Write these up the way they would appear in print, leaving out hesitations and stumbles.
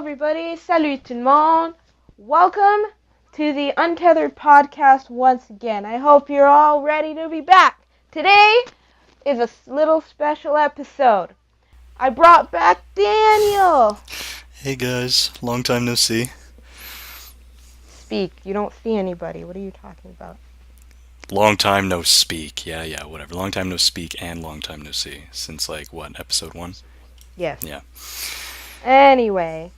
everybody, salut tout le monde. Welcome to the Untethered podcast once again. I hope you're all ready to be back. Today is a little special episode. I brought back Daniel. Hey guys, long time no see. Speak, you don't see anybody. What are you talking about? Long time no speak. Yeah, whatever. Long time no speak and long time no see. Since episode 1? Yes. Yeah. Anyway,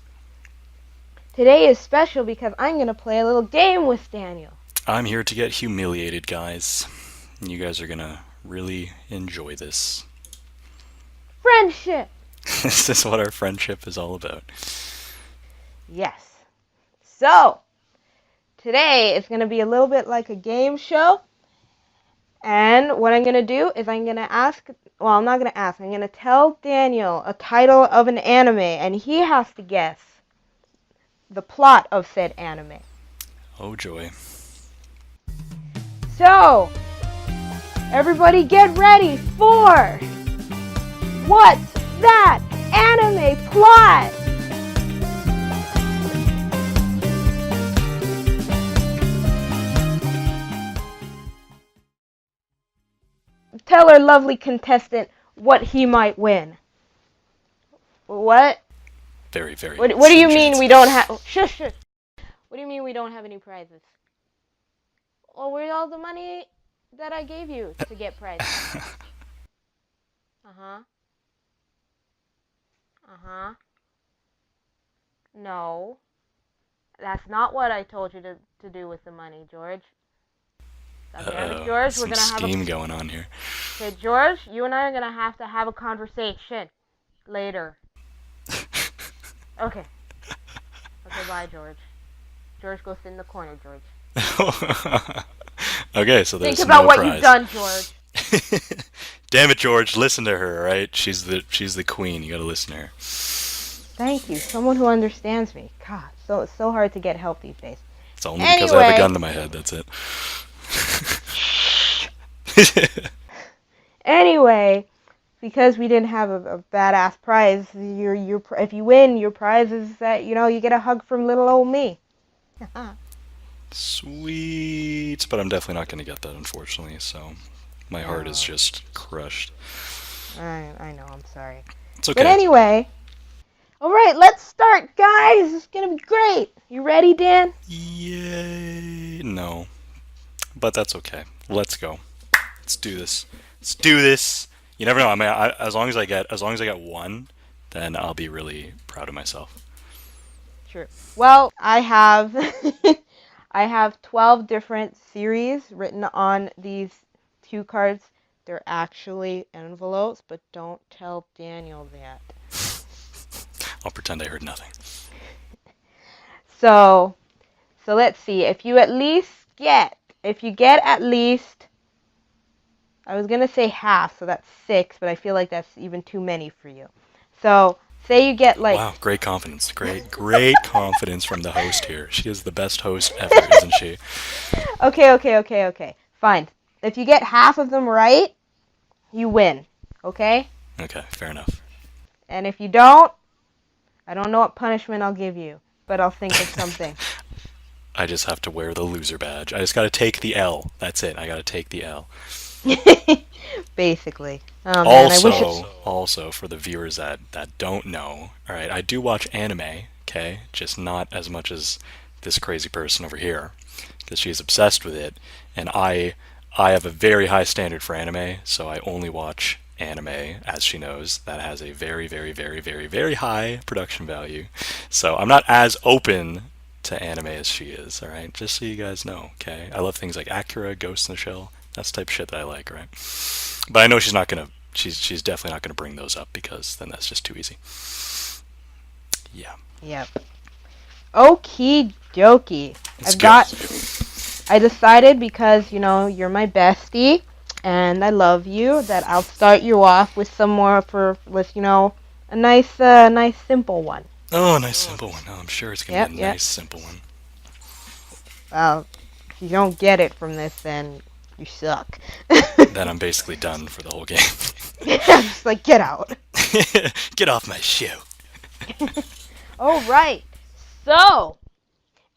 today is special because I'm going to play a little game with Daniel. I'm here to get humiliated, guys. You guys are gonna really enjoy this. Friendship! This is what our friendship is all about. Yes. So, today is going to be a little bit like a game show. And what I'm going to do is I'm going to ask, well, I'm not going to ask, I'm going to tell Daniel a title of an anime, and he has to guess the plot of said anime. Oh joy. So, everybody get ready for What's That Anime Plot? Tell our lovely contestant what he might win. What? Very, very. What do you mean we don't have... Shush. What do you mean we don't have any prizes? Well, where's all the money that I gave you to get prizes? No. That's not what I told you to do with the money, George. George, some we're gonna have scheme going on here. Okay, George, you and I are gonna have to have a conversation later. Okay. Okay, bye, George. George, go sit in the corner, George. Okay, so there's Think about no what prize. you've done, George. Damn it, George! Listen to her, right? She's the queen. You gotta listen to her. Thank you, someone who understands me. God, it's so hard to get help these days. It's only because I have a gun to my head. That's it. Anyway, because we didn't have a badass prize, if you win, your prize is that you get a hug from little old me. Sweet, but I'm definitely not going to get that, unfortunately. So my heart is just crushed. I know. I'm sorry. It's okay. But anyway, all right, let's start, guys. It's gonna be great. You ready, Dan? Yay! No, but that's okay. Let's go. Let's do this. Let's do this. You never know. I mean, as long as I get one, then I'll be really proud of myself. Sure. Well, I have I have 12 different series written on these two cards. They're actually envelopes, but don't tell Daniel that. I'll pretend I heard nothing. So let's see. If you get at least, I was gonna say half, so that's 6, but I feel like that's even too many for you. So say you get like... Wow, great confidence. Great confidence from the host here. She is the best host ever, isn't she? Okay. Fine. If you get half of them right, you win. Okay? Okay, fair enough. And if you don't, I don't know what punishment I'll give you, but I'll think of something. I just have to wear the loser badge. I just gotta take the L. That's it. I gotta take the L. Basically. Oh, man, Also, for the viewers that don't know, alright, I do watch anime, okay? Just not as much as this crazy person over here, because she's obsessed with it, and I have a very high standard for anime, so I only watch anime, as she knows, that has a very, very, very, very, very high production value. So I'm not as open to anime as she is, alright? Just so you guys know, okay? I love things like Akira, Ghost in the Shell. That's the type of shit that I like, right? But I know she's not gonna. She's definitely not gonna bring those up because then that's just too easy. Yeah. Yep. Okie dokie. I decided because you're my bestie and I love you that I'll start you off with some more with a nice simple one. Oh, a nice simple one. Oh, I'm sure it's gonna be a nice simple one. Well, if you don't get it from this, then you suck. Then I'm basically done for the whole game. I'm just like, get out. Get off my shoe. Alright, so,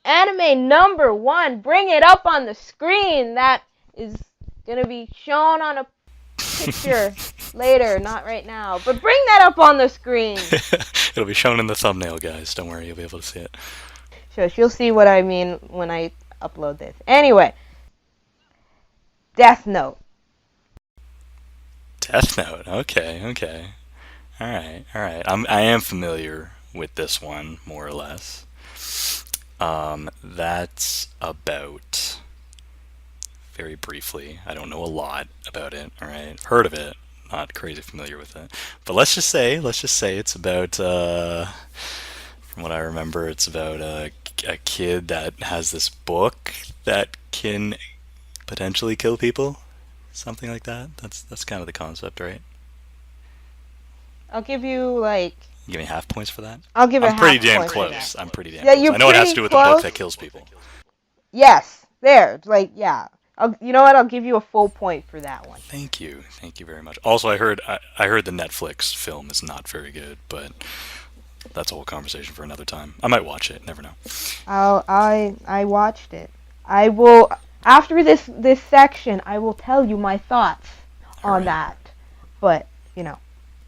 anime number 1, bring it up on the screen. That is going to be shown on a picture later, not right now. But bring that up on the screen. It'll be shown in the thumbnail, guys. Don't worry, you'll be able to see it. So you'll see what I mean when I upload this. Anyway, Death Note. Death Note. Okay. All right. I am familiar with this one more or less. That's about, very briefly, I don't know a lot about it. All right, heard of it, not crazy familiar with it. But let's just say it's about. From what I remember, it's about a kid that has this book that can potentially kill people, something like that. That's kind of the concept, right? I'll give you like. Give me half points for that. I'll give it I'm pretty half damn points for close. that. I'm pretty damn Yeah, close. you're I know it has pretty to do with a book close. that kills people. Yes, there. Like, yeah. You know what? I'll give you a full point for that one. Thank you very much. Also, I heard the Netflix film is not very good, but that's a whole conversation for another time. I might watch it. Never know. I watched it. I will after this section. I will tell you my thoughts on that. But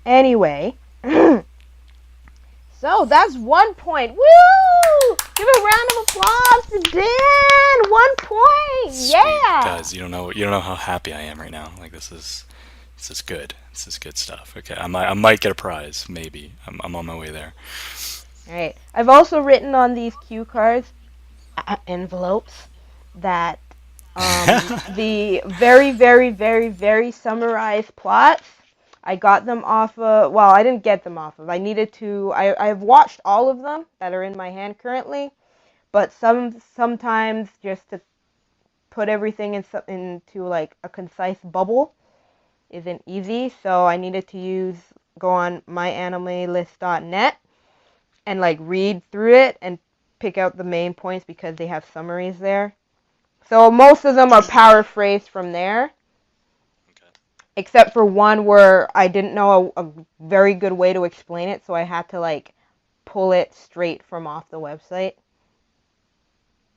anyway. So that's 1 point. Woo! Give a round of applause to Dan. 1 point. Sweet. Yeah. Guys, you don't know how happy I am right now. Like this is good. This is good stuff. Okay, I might get a prize. Maybe. I'm on my way there. All right. I've also written on these cue cards envelopes that the very, very, very, very summarized plots. I got them off of, well, I didn't get them off of. I needed to, I've watched all of them that are in my hand currently, but sometimes just to put everything into like a concise bubble isn't easy, so I needed to go on myanimelist.net and like read through it and pick out the main points because they have summaries there. So most of them are paraphrased from there. Except for one where I didn't know a very good way to explain it, so I had to like pull it straight from off the website.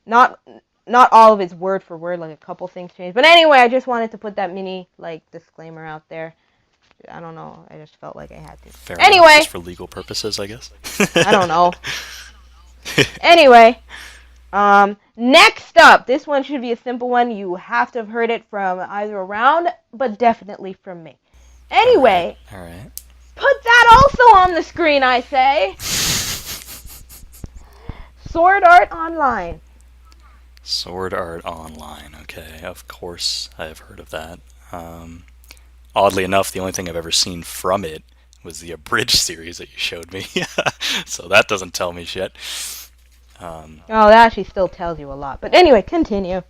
Not all of it's word for word, like a couple things changed. But anyway, I just wanted to put that mini like disclaimer out there. I don't know, I just felt like I had to. Fair anyway, enough, just for legal purposes, I guess. I don't know. Anyway, next up, this one should be a simple one. You have to have heard it from either around, but definitely from me. Anyway, all right. Put that also on the screen, I say. Sword Art Online. Sword Art Online. Okay, of course I have heard of that. Oddly enough, the only thing I've ever seen from it was the abridged series that you showed me. So that doesn't tell me shit. That actually still tells you a lot. But anyway, continue.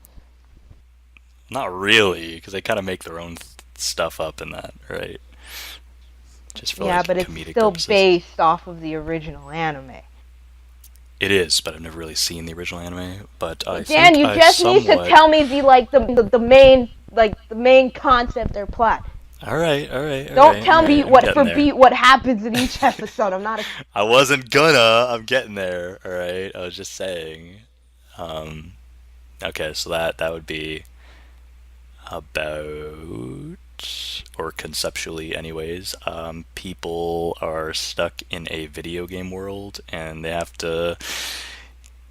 Not really, because they kind of make their own stuff up in that, right? Just for but it's still purposes. Based off of the original anime. It is, but I've never really seen the original anime. But I Dan, you just need to tell me the main concept or plot. All right. Don't tell me beat what happens in each episode. I'm not. I wasn't gonna. I'm getting there. All right. I was just saying. Okay, so that would be about, or conceptually, anyways. People are stuck in a video game world, and they have to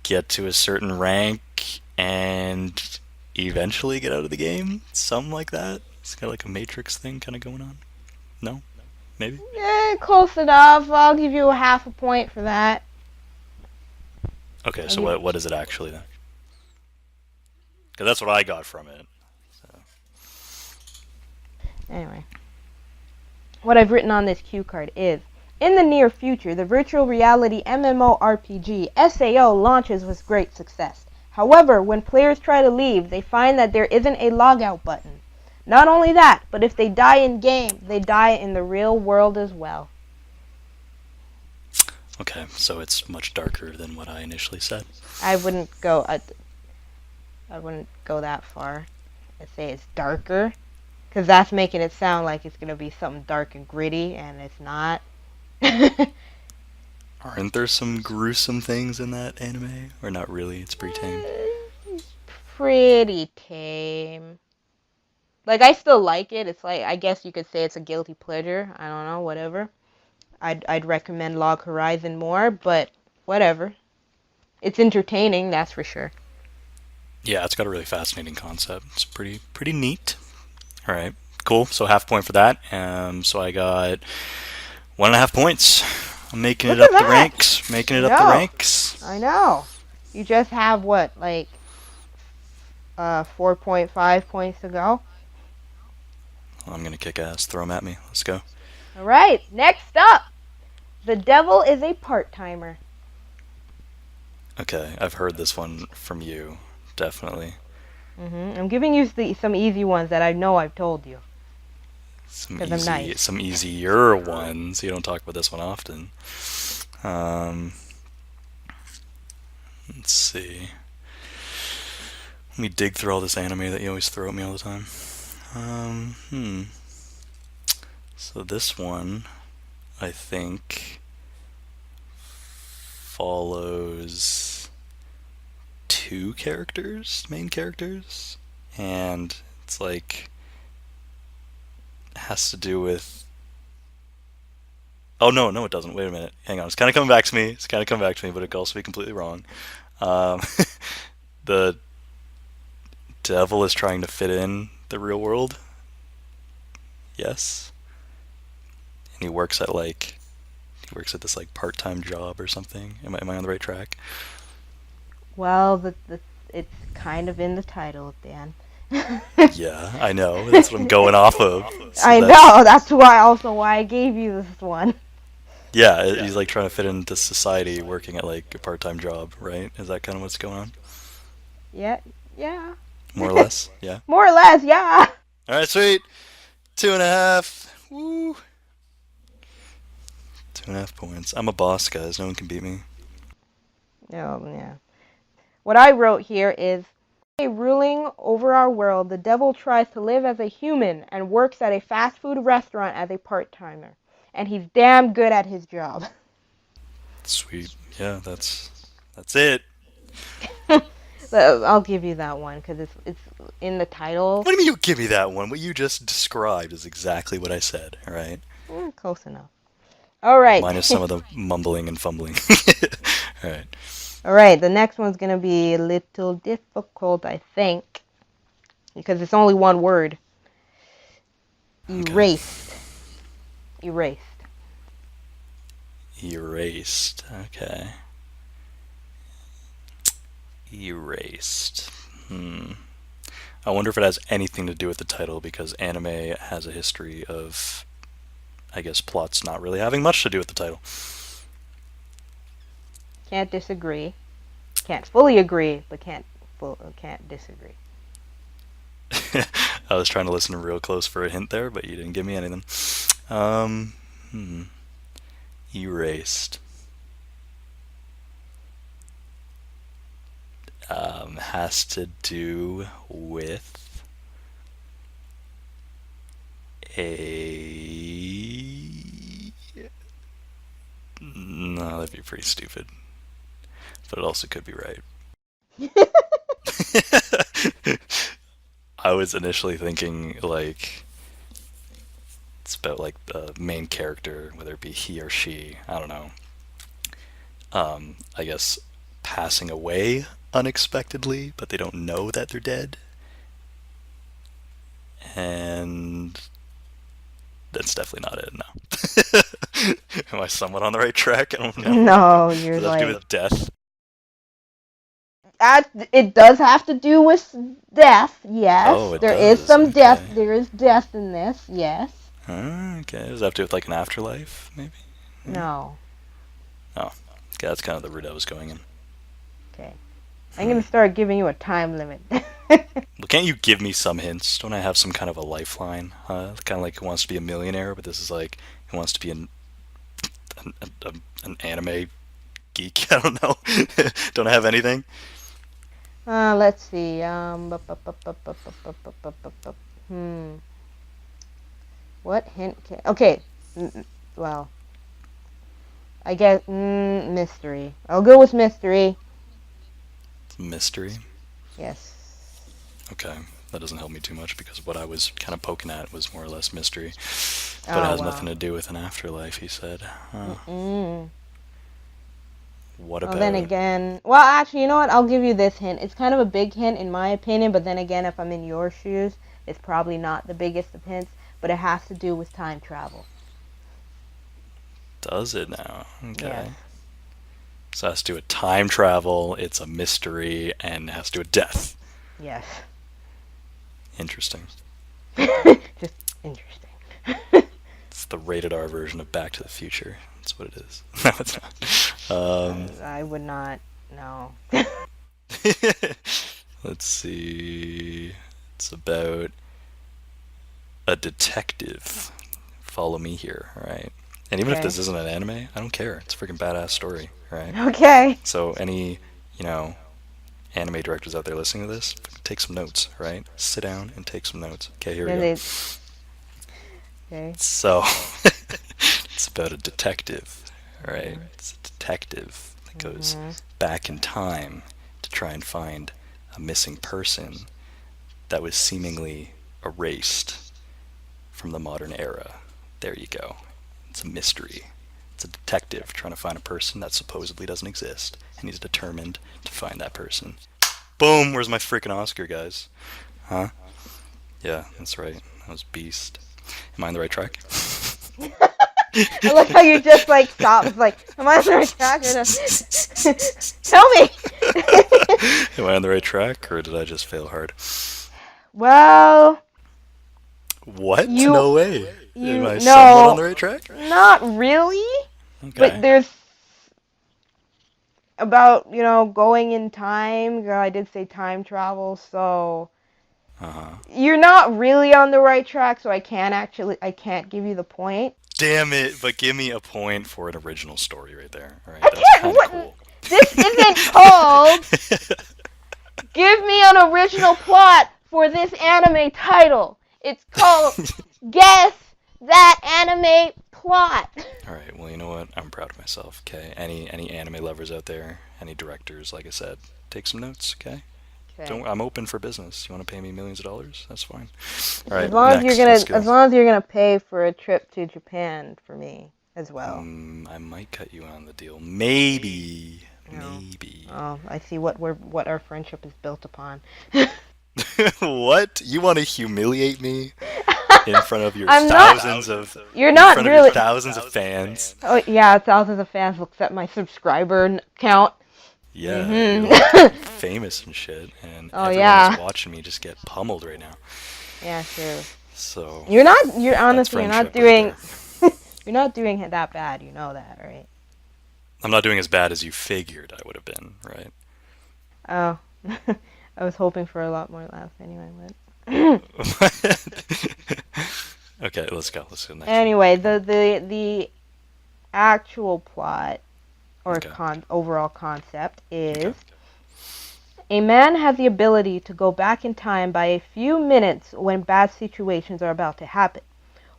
get to a certain rank and eventually get out of the game. Something like that. It's kind of like a Matrix thing kind of going on. No? Maybe? Yeah, close enough. I'll give you a half a point for that. Okay, so what is it actually then? Because that's what I got from it. So. Anyway. What I've written on this cue card is, in the near future, the virtual reality MMORPG SAO launches with great success. However, when players try to leave, they find that there isn't a logout button. Not only that, but if they die in game, they die in the real world as well. Okay, so it's much darker than what I initially said. I wouldn't go that far. I'd say it's darker, because that's making it sound like it's gonna be something dark and gritty, and it's not. Aren't there some gruesome things in that anime? Or not really? It's pretty tame. Pretty tame. Like, I still like it. It's like, I guess you could say it's a guilty pleasure. I don't know, whatever. I'd recommend Log Horizon more, but whatever. It's entertaining, that's for sure. Yeah, it's got a really fascinating concept. It's pretty neat. All right, cool. So half point for that. So I got 1.5 points. I'm making Look it at up the that! ranks. Making I it up the know. ranks. I know. You just have what, like 4.5 points to go? Well, I'm gonna kick ass. Throw them at me. Let's go. Alright, next up! The devil is a part-timer. Okay, I've heard this one from you. Definitely. I'm giving you some easy ones that I know I've told you. Because I'm nice. Some easier ones. You don't talk about this one often. Let's see. Let me dig through all this anime that you always throw at me all the time. So this one, I think, follows two main characters, and it's like has to do with. Oh no, it doesn't. Wait a minute. Hang on. It's kind of coming back to me. But it could also be completely wrong. Um, the devil is trying to fit in the real world. Yes. And he works at this like part-time job or something. Am I on the right track? Well, it's kind of in the title, Dan. Yeah, I know. That's what I'm going off of. So I know. That's why I gave you this one. Yeah, he's like trying to fit into society, working at like a part-time job, right? Is that kind of what's going on? Yeah. More or less. Yeah. More or less, yeah. All right, sweet. 2.5. Woo. 2.5 points. I'm a boss, guys. No one can beat me. Oh, yeah. What I wrote here is, ruling over our world, the devil tries to live as a human and works at a fast food restaurant as a part-timer. And he's damn good at his job. Sweet. Yeah, that's it. I'll give you that one because it's in the title. What do you mean you give me that one? What you just described is exactly what I said, all right? Close enough. All right. Minus some of the mumbling and fumbling. All right. All right, the next one's going to be a little difficult, I think, because it's only one word. Erased. Okay. Erased. Okay. Erased. I wonder if it has anything to do with the title, because anime has a history of, I guess, plots not really having much to do with the title. Can't disagree. Can't fully agree, but can't disagree. I was trying to listen real close for a hint there, but you didn't give me anything. Erased. Has to do with a. No, that'd be pretty stupid. But it also could be right. I was initially thinking like it's about like the main character, whether it be he or she. I don't know. I guess passing away unexpectedly, but they don't know that they're dead. And that's definitely not it. No. Am I somewhat on the right track? I don't know. No, you're Does that have to do with death? It does have to do with death, yes. Oh, there does. is some Okay. death. There is death in this, yes. Okay. Does that have to do with like an afterlife, maybe? No. Oh. Okay, that's kind of the route I was going in. Okay. I'm going to start giving you a time limit. Well, can't you give me some hints? Don't I have some kind of a lifeline? Kind of like Who Wants to Be a Millionaire, but this is like Who Wants to Be an anime geek. I don't know. Don't I have anything? Let's see. What hint can... Okay. Well, I guess mystery. I'll go with mystery. Mystery? Yes. Okay. That doesn't help me too much because what I was kind of poking at was more or less mystery. But it Oh, has wow. nothing to do with an afterlife, he said. What Well, about... then again, well, actually, you know what? I'll give you this hint. It's kind of a big hint in my opinion, but then again, if I'm in your shoes, it's probably not the biggest of hints, but it has to do with time travel. Does it now? Okay. Yes. So it has to do with time travel, it's a mystery, and it has to do with death. Yes. Interesting. Just interesting. It's the rated R version of Back to the Future. That's what it is. No, it's not. I would not know. Let's see. It's about a detective. Follow me here, alright? And even if Okay. this isn't an anime, I don't care. It's a freaking badass story, right? Okay. So any, anime directors out there listening to this, take some notes, right? Sit down and take some notes. Okay, here we go. Okay. So, it's about a detective, right? It's a detective that goes back in time to try and find a missing person that was seemingly erased from the modern era. There you go. It's a mystery. It's a detective trying to find a person that supposedly doesn't exist, and he's determined to find that person. Boom! Where's my freaking Oscar, guys? Huh? Yeah, that's right. That was Beast. Am I on the right track? I like how you just like stopped. It's like, am I on the right track? Tell me. Am I on the right track, or did I just fail hard? Well. What? No way. Am I no, somewhat on the right track? Not really. Okay. But there's about going in time. Girl, I did say time travel, so. You're not really on the right track, so I can't give you the point. Damn it, but give me a point for an original story right there. Alright, I that's can't, kind of what, cool. This isn't called give me an original plot for this anime title. It's called Guess That Anime Plot. Alright, well, you know what? I'm proud of myself, okay? Any anime lovers out there, any directors, like I said, take some notes, okay? I'm open for business. You want to pay me millions of dollars? That's fine. All right, as long next, as you're gonna pay for a trip to Japan for me as well. I might cut you on the deal. Maybe. Oh, I see what our friendship is built upon. What? You want to humiliate me in front of your You're not really thousands of fans? Oh yeah, thousands of fans will accept my subscriber count. Yeah, you're like famous and shit, and everyone is watching me just get pummeled right now. Yeah, true. So you're honestly not doing you're not doing that bad. You know that, right? I'm not doing as bad as you figured I would have been, right? Oh, I was hoping for a lot more laughs anyway. But okay, let's go next. Anyway, the actual plot or overall concept is a man has the ability to go back in time by a few minutes when bad situations are about to happen.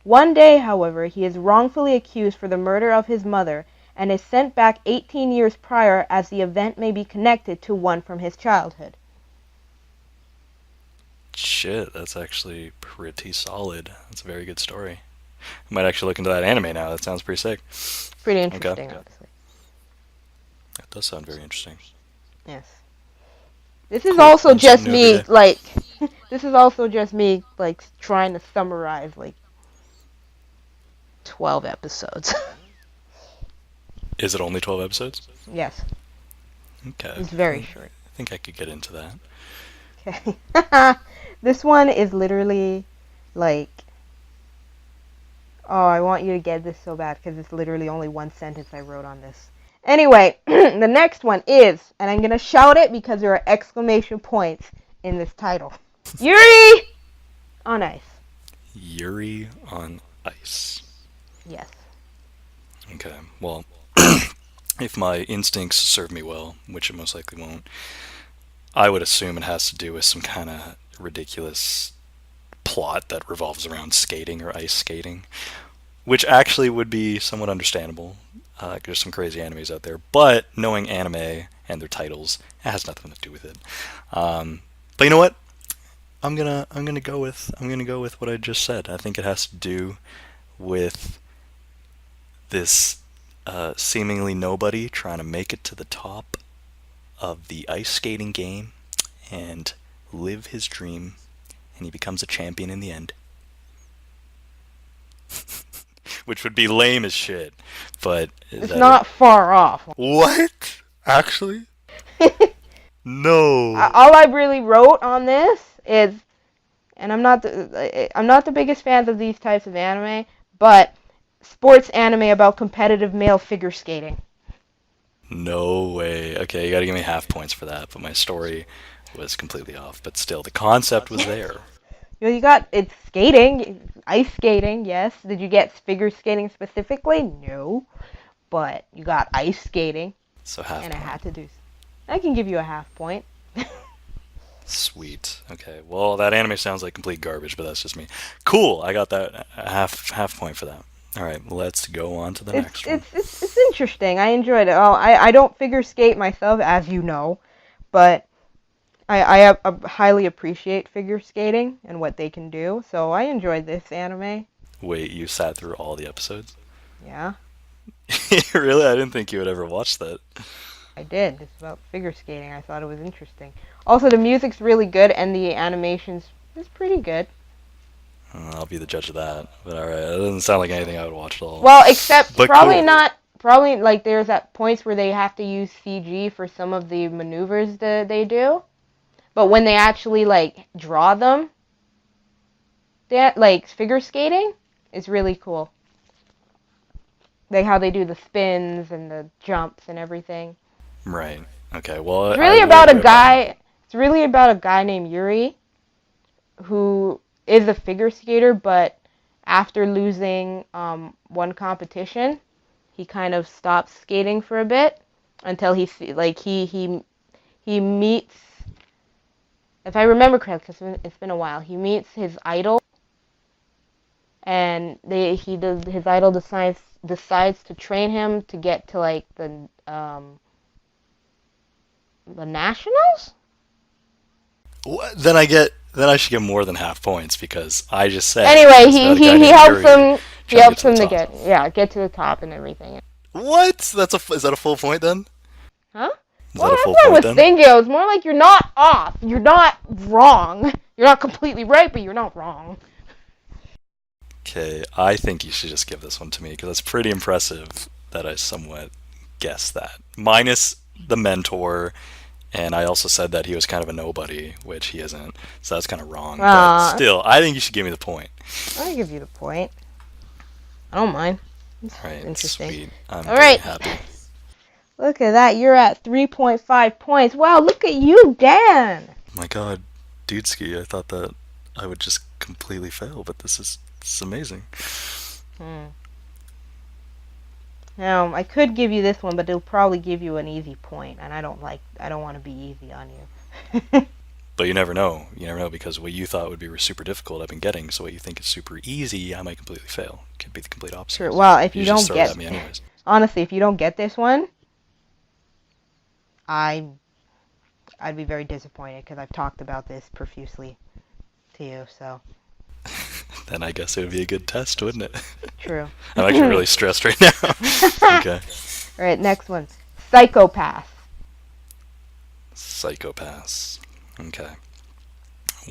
One day, however, he is wrongfully accused for the murder of his mother and is sent back 18 years prior as the event may be connected to one from his childhood. Shit, that's actually pretty solid. That's a very good story. I might actually look into that anime now. That sounds pretty sick. Pretty interesting, obviously. That does sound very interesting. Yes. This is also just me, this is also just me, trying to summarize, 12 episodes. Is it only 12 episodes? Yes. Okay. It's very short. I think I could get into that. Okay. This one is literally, oh, I want you to get this so bad, because it's literally only one sentence I wrote on this. Anyway, the next one is, and I'm going to shout it because there are exclamation points in this title. Yuri on Ice. Yuri on Ice. Yes. Okay, well, if my instincts serve me well, which it most likely won't, I would assume it has to do with some kind of ridiculous plot that revolves around skating or ice skating, which actually would be somewhat understandable. There's some crazy animes out there, but knowing anime and their titles, it has nothing to do with it. But you know what? I'm gonna go with what I just said. I think it has to do with this seemingly nobody trying to make it to the top of the ice skating game and live his dream, and he becomes a champion in the end. Which would be lame as shit, but is It's that it? not far off. What? Actually? No. All I really wrote on this is, and I'm not the biggest fan of these types of anime, but sports anime about competitive male figure skating. No way. Okay, you gotta give me half points for that, but my story was completely off. But still, the concept was there. You got it's skating, ice skating, yes. Did you get figure skating specifically? No, but you got ice skating, So half and I point. had to do. I can give you a half point. Sweet. Okay. Well, that anime sounds like complete garbage, but that's just me. Cool. I got that half point for that. All right. Let's go on to the It's next one. it's it's it's interesting. I enjoyed it. Oh, I don't figure skate myself, as you know, but I highly appreciate figure skating and what they can do. So I enjoyed this anime. Wait, you sat through all the episodes? Yeah, Really? I didn't think you would ever watch that. I did. It's about figure skating. I thought it was interesting. Also, the music's really good and the animations is pretty good. I'll be the judge of that. But all right, it doesn't sound like anything I would watch at all. Well, except But probably cool. not. Probably like there's at points where they have to use CG for some of the maneuvers that they do. But when they actually like draw them, that like figure skating is really cool. Like how they do the spins and the jumps and everything. Right. Okay. Well, It's I really would about a have gotten. guy. It's really about a guy named Yuri who is a figure skater, but after losing one competition, he kind of stops skating for a bit until he meets. If I remember correctly, it's been a while. He meets his idol, and his idol decides to train him to get to like the nationals. Then I get. Then I should get more than half points because I just said Anyway, it's about a guy he named helps Yuri him. He trying to get helps to the him to top. get to the top and everything. What? Is that a full point then? Huh? Is Well, that a that's full what I point was then? thinking. It was more like you're not off. You're not wrong. You're not completely right, but you're not wrong. Okay, I think you should just give this one to me because it's pretty impressive that I somewhat guessed that. Minus the mentor, and I also said that he was kind of a nobody, which he isn't, so that's kind of wrong. But Uh, still, I think you should give me the point. I'll give you the point. I don't mind. It's All right, interesting. sweet. I'm All very right. happy. Look at that. You're at 3.5 points. Wow, look at you, Dan. My God, Dudeski, I thought that I would just completely fail, but this is amazing. Hmm. Now, I could give you this one, but it'll probably give you an easy point, and I don't want to be easy on you. But you never know. You never know because what you thought would be super difficult, I've been getting. So what you think is super easy, I might completely fail. Could be the complete opposite. True. Well, if you You just don't throw it get, at me anyways. honestly, if you don't get this one, I I'd be very disappointed because I've talked about this profusely to you. So Then I guess it would be a good test, wouldn't it? true. I'm actually really stressed right now. Okay. All right, next one. Psychopaths. Psychopaths. Okay.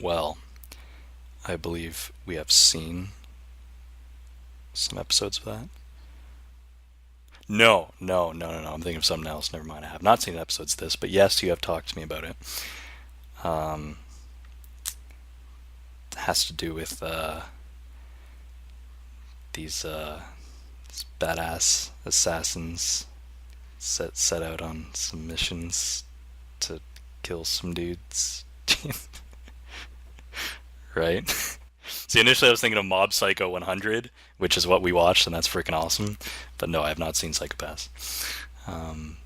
Well, I believe we have seen some episodes of that. No. I'm thinking of something else. Never mind. I have not seen episodes of this, but yes, you have talked to me about it. Um, it has to do with these badass assassins set out on some missions to kill some dudes. Right? See, initially I was thinking of Mob Psycho 100, which is what we watched, and that's freaking awesome. But no, I have not seen Psychopaths. Um,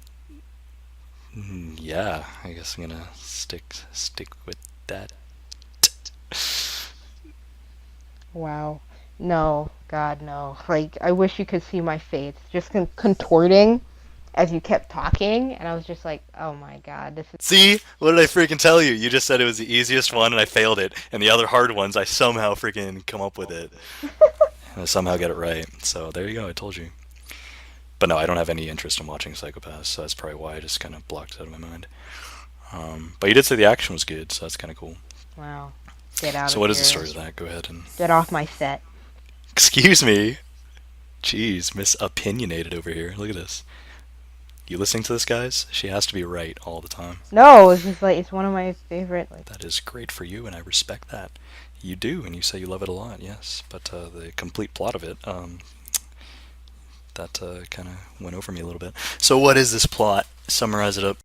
yeah, I guess I'm gonna stick with that. Wow. No, God, no. Like, I wish you could see my face. Just contorting as you kept talking, and I was just like, oh my God, this is. See? What did I freaking tell you? You just said it was the easiest one and I failed it. And the other hard ones, I somehow freaking come up with it. And I somehow get it right. So there you go, I told you. But no, I don't have any interest in watching Psychopaths, so that's probably why I just kind of blocked it out of my mind. But you did say the action was good, so that's kind of cool. Wow. Get out So of what is the here. story of that? Go ahead and... Get off my set. Excuse me. Jeez, Miss Opinionated over here. Look at this. You listening to this, guys? She has to be right all the time. No, it's just like, it's one of my favorite, like. That is great for you, and I respect that. You do, and you say you love it a lot, yes. But the complete plot of it, that kind of went over me a little bit. So what is this plot? Summarize it up.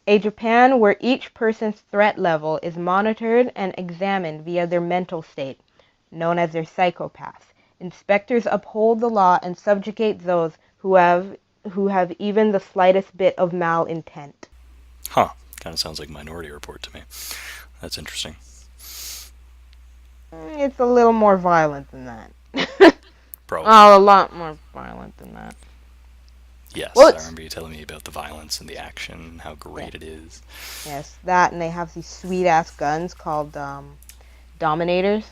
A Japan where each person's threat level is monitored and examined via their mental state, known as their psychopaths. Inspectors uphold the law and subjugate those who have even the slightest bit of malintent. Huh. Kind of sounds like Minority Report to me. That's interesting. It's a little more violent than that. Probably. Oh, a lot more violent than that. Yes, Well, I remember you telling me about the violence and the action and how great yeah. it is. Yes, that, and they have these sweet ass guns called Dominators.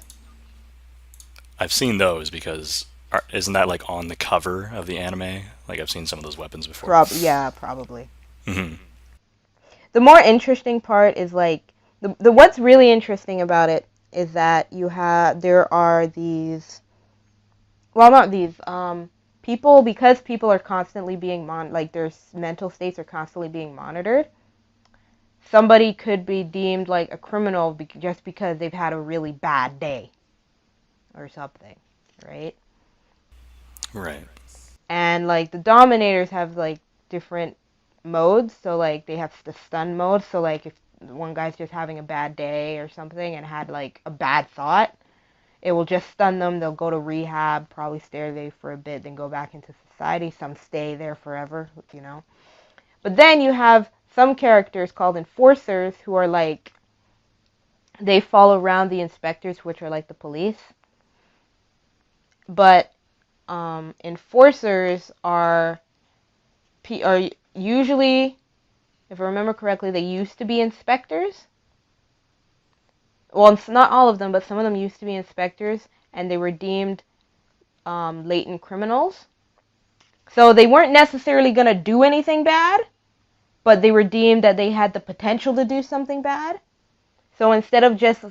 I've seen those because isn't that like on the cover of the anime? Like I've seen some of those weapons before. Yeah, probably. Hmm. The more interesting part is like the what's really interesting about it is that there are these, well, not these, people, because people are constantly being like their mental states are constantly being monitored. Somebody could be deemed like a criminal just because they've had a really bad day or something, right? Right. And like the Dominators have like different modes. So like they have the stun mode. So like if one guy's just having a bad day or something and had like a bad thought, it will just stun them. They'll go to rehab, probably stay there for a bit, then go back into society. Some stay there forever, you know. But then you have some characters called enforcers who are like, they follow around the inspectors, which are like the police. But enforcers are usually, if I remember correctly, they used to be inspectors. Well, it's not all of them, but some of them used to be inspectors, and they were deemed latent criminals. So they weren't necessarily going to do anything bad, but they were deemed that they had the potential to do something bad. So instead of just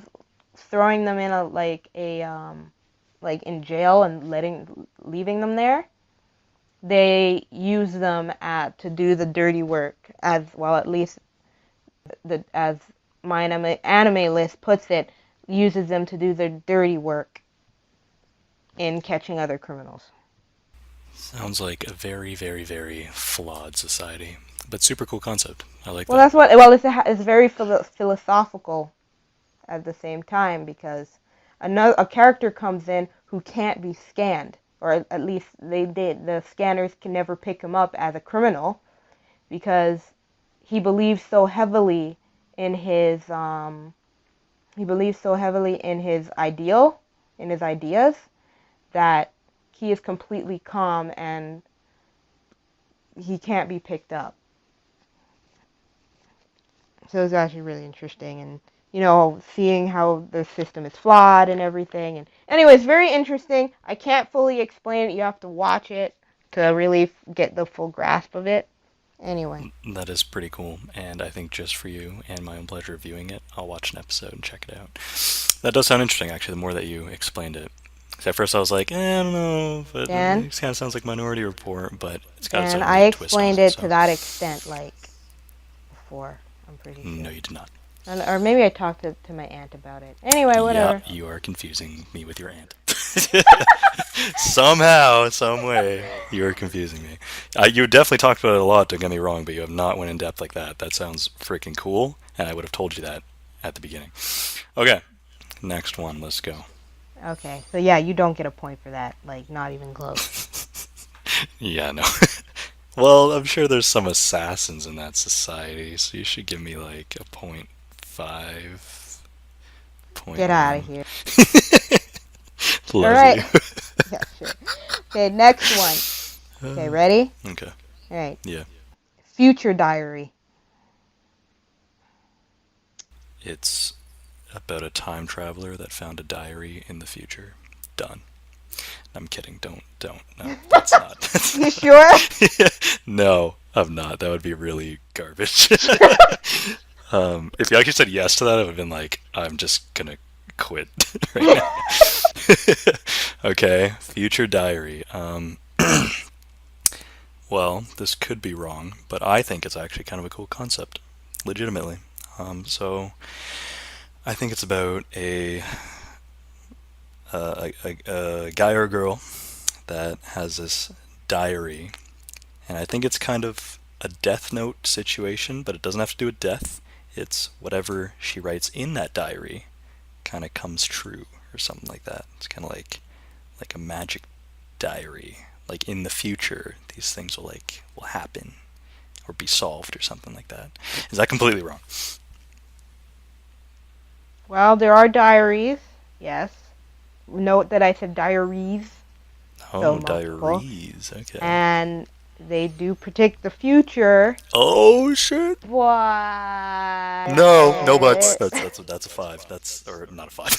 throwing them in like in jail and leaving them there, they use them to do the dirty work, as well, at least as my anime list puts it, uses them to do the dirty work in catching other criminals. Sounds like a very, very, very flawed society, but super cool concept. I like Well, that. that's what. Well, it's very philosophical at the same time, because a character comes in who can't be scanned, or at least the scanners can never pick him up as a criminal, because he believes so heavily in his ideas, that he is completely calm and he can't be picked up. So it's actually really interesting, and seeing how the system is flawed and everything. And anyway, it's very interesting. I can't fully explain it. You have to watch it to really get the full grasp of it. Anyway. That is pretty cool, and I think just for you and my own pleasure of viewing it, I'll watch an episode and check it out. That does sound interesting, actually, the more that you explained it. 'Cause at first I was like, I don't know, but Dan? it kind of sounds like Minority Report, but it's got its And own I unique twist on explained it. it So. to that extent, like, before, I'm pretty sure. No, you did not. Or maybe I talked to my aunt about it. Anyway, whatever. Yeah, you are confusing me with your aunt. Somehow, some way, you are confusing me. You definitely talked about it a lot, don't get me wrong, but you have not went in depth like that. That sounds freaking cool, and I would have told you that at the beginning. Okay, next one, let's go. Okay, so yeah, you don't get a point for that. Like, not even close. Yeah, no. Well, I'm sure there's some assassins in that society, so you should give me like a 0.5. Get out of here. All Love right. you. Yeah, sure. Okay, next one. Okay, ready? Okay. All right. Yeah. Future diary. It's about a time traveler that found a diary in the future. Done. I'm kidding. Don't. No, that's not. That's You not. sure? No, I'm not. That would be really garbage. If you actually said yes to that, I would have been like, I'm just gonna quit right now. Okay, future diary. Well, this could be wrong, but I think it's actually kind of a cool concept, legitimately. So I think it's about a guy or a girl that has this diary, and I think it's kind of a Death Note situation, but it doesn't have to do with death. It's whatever she writes in that diary kind of comes true or something like that. It's kind of like a magic diary. Like in the future, these things will happen or be solved or something like that. Is that completely wrong? Well, there are diaries. Yes. Note that I said diaries, so Oh, multiple. diaries. Okay. And they do predict the future. Oh shit. But No, no buts. That's a five. That's or not a five.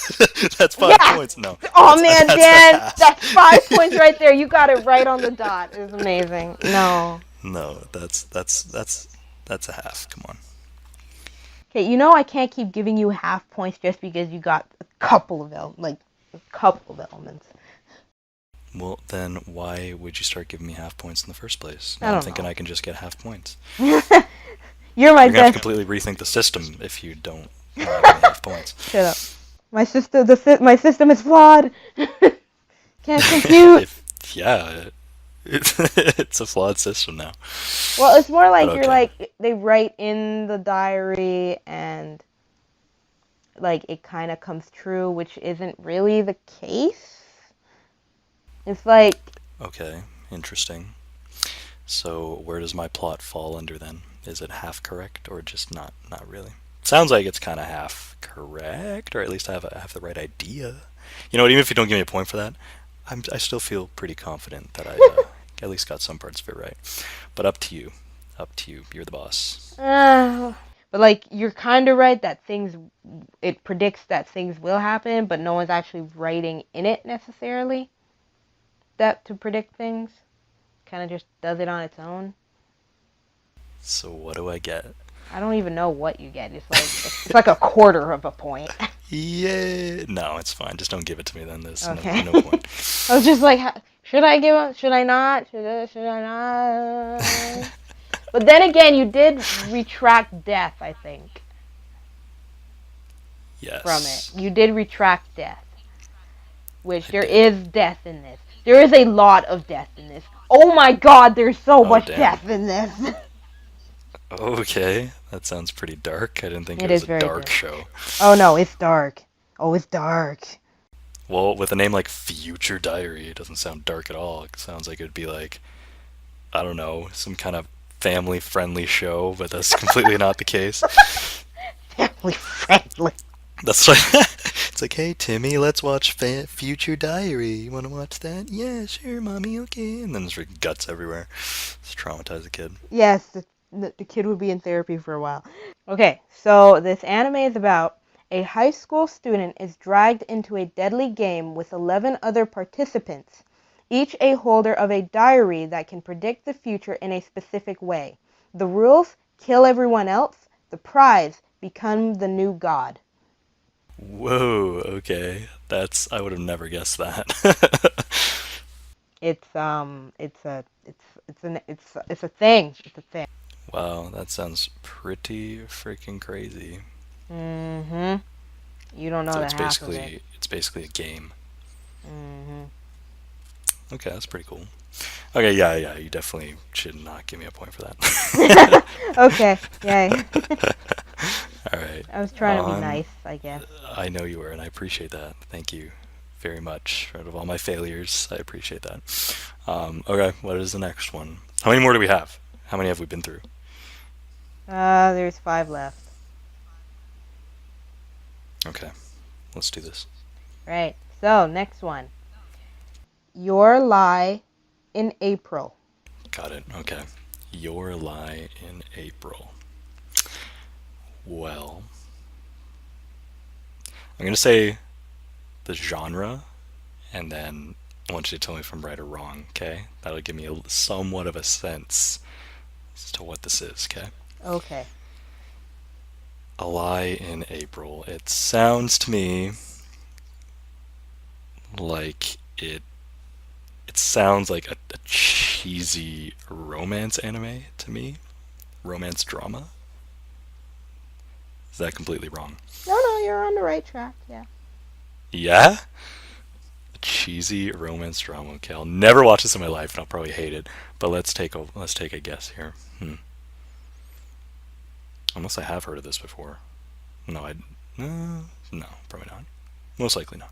That's 5 points. No. Oh man, That's a Dan, half. that's 5 points right there. You got it right on the dot. It was amazing. No. No, that's a half. Come on. Okay, you know I can't keep giving you half points just because you got a couple of elements. Well, then why would you start giving me half points in the first place? I Now I'm don't thinking know. I can just get half points. You're my You're gonna have to best. completely rethink the system if you don't give me half points. Shut up. My system is flawed. Can't compute. If yeah, it's a flawed system now. Well, it's more But like you're okay. like they write in the diary and like it kind of comes true, which isn't really the case. It's like Okay, interesting. So where does my plot fall under then? Is it half correct or just not really? Sounds like it's kind of half correct, or at least I have the right idea. You know what? Even if you don't give me a point for that, I still feel pretty confident that I at least got some parts of it right. But up to you. Up to you. You're the boss. but like you're kind of right that it predicts that things will happen, but no one's actually writing in it necessarily that to predict things. Kind of just does it on its own. So what do I get? I don't even know what you get. It's like a quarter of a point. Yeah. No, it's fine. Just don't give it to me then. There's Okay. no point. I was just like, should I give up? Should I not? Should I not? But then again, you did retract death, I think, from it. Yes. You did retract death, which I there did. is death in this. There is a lot of death in this. Oh my god, there's so Oh much damn. death in this. Okay, that sounds pretty dark. I didn't think It it was is a very dark dark. show. Oh no, it's dark. Oh, it's dark. Well, with a name like Future Diary, it doesn't sound dark at all. It sounds like it'd be like, I don't know, some kind of family friendly show, but that's completely not the case. Family friendly. That's like, it's like, hey, Timmy, let's watch Future Diary. You want to watch that? Yeah, sure, mommy, okay. And then there's like guts everywhere. It's traumatize the kid. Yes, the kid would be in therapy for a while. Okay, so this anime is about a high school student is dragged into a deadly game with 11 other participants, each a holder of a diary that can predict the future in a specific way. The rules: kill everyone else. The prize: become the new god. Whoa, okay. I would have never guessed that. It's a thing. It's a thing. Wow, that sounds pretty freaking crazy. Mhm. You don't know So the half of it. it's basically a game. Mhm. Okay, that's pretty cool. Okay, yeah, you definitely should not give me a point for that. Okay. Yay. All right. I was trying to be nice, I guess. I know you were, and I appreciate that. Thank you very much. Out of all my failures, I appreciate that. Okay, what is the next one? How many more do we have? How many have we been through? There's 5 left. Okay, let's do this. Right. So, next one. Your Lie in April. Got it. Okay. Your Lie in April. Well, I'm going to say the genre, and then I want you to tell me if I'm right or wrong, okay? That'll give me somewhat of a sense as to what this is, okay? Okay. A Lie in April. It sounds to me like it sounds like a cheesy romance anime to me. Romance drama. Is that completely wrong? No, you're on the right track, yeah. Yeah? A cheesy romance drama. Okay, I'll never watch this in my life and I'll probably hate it. But let's take a guess here. Unless I have heard of this before. No, no, probably not. Most likely not.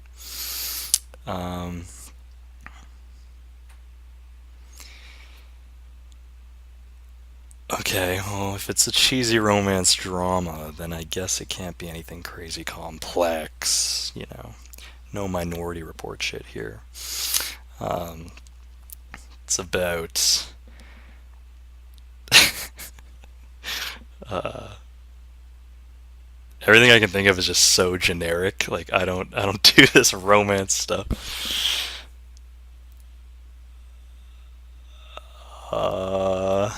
Okay, well, if it's a cheesy romance drama, then I guess it can't be anything crazy complex, you know. No Minority Report shit here. It's about everything I can think of is just so generic. Like I don't do this romance stuff. Uh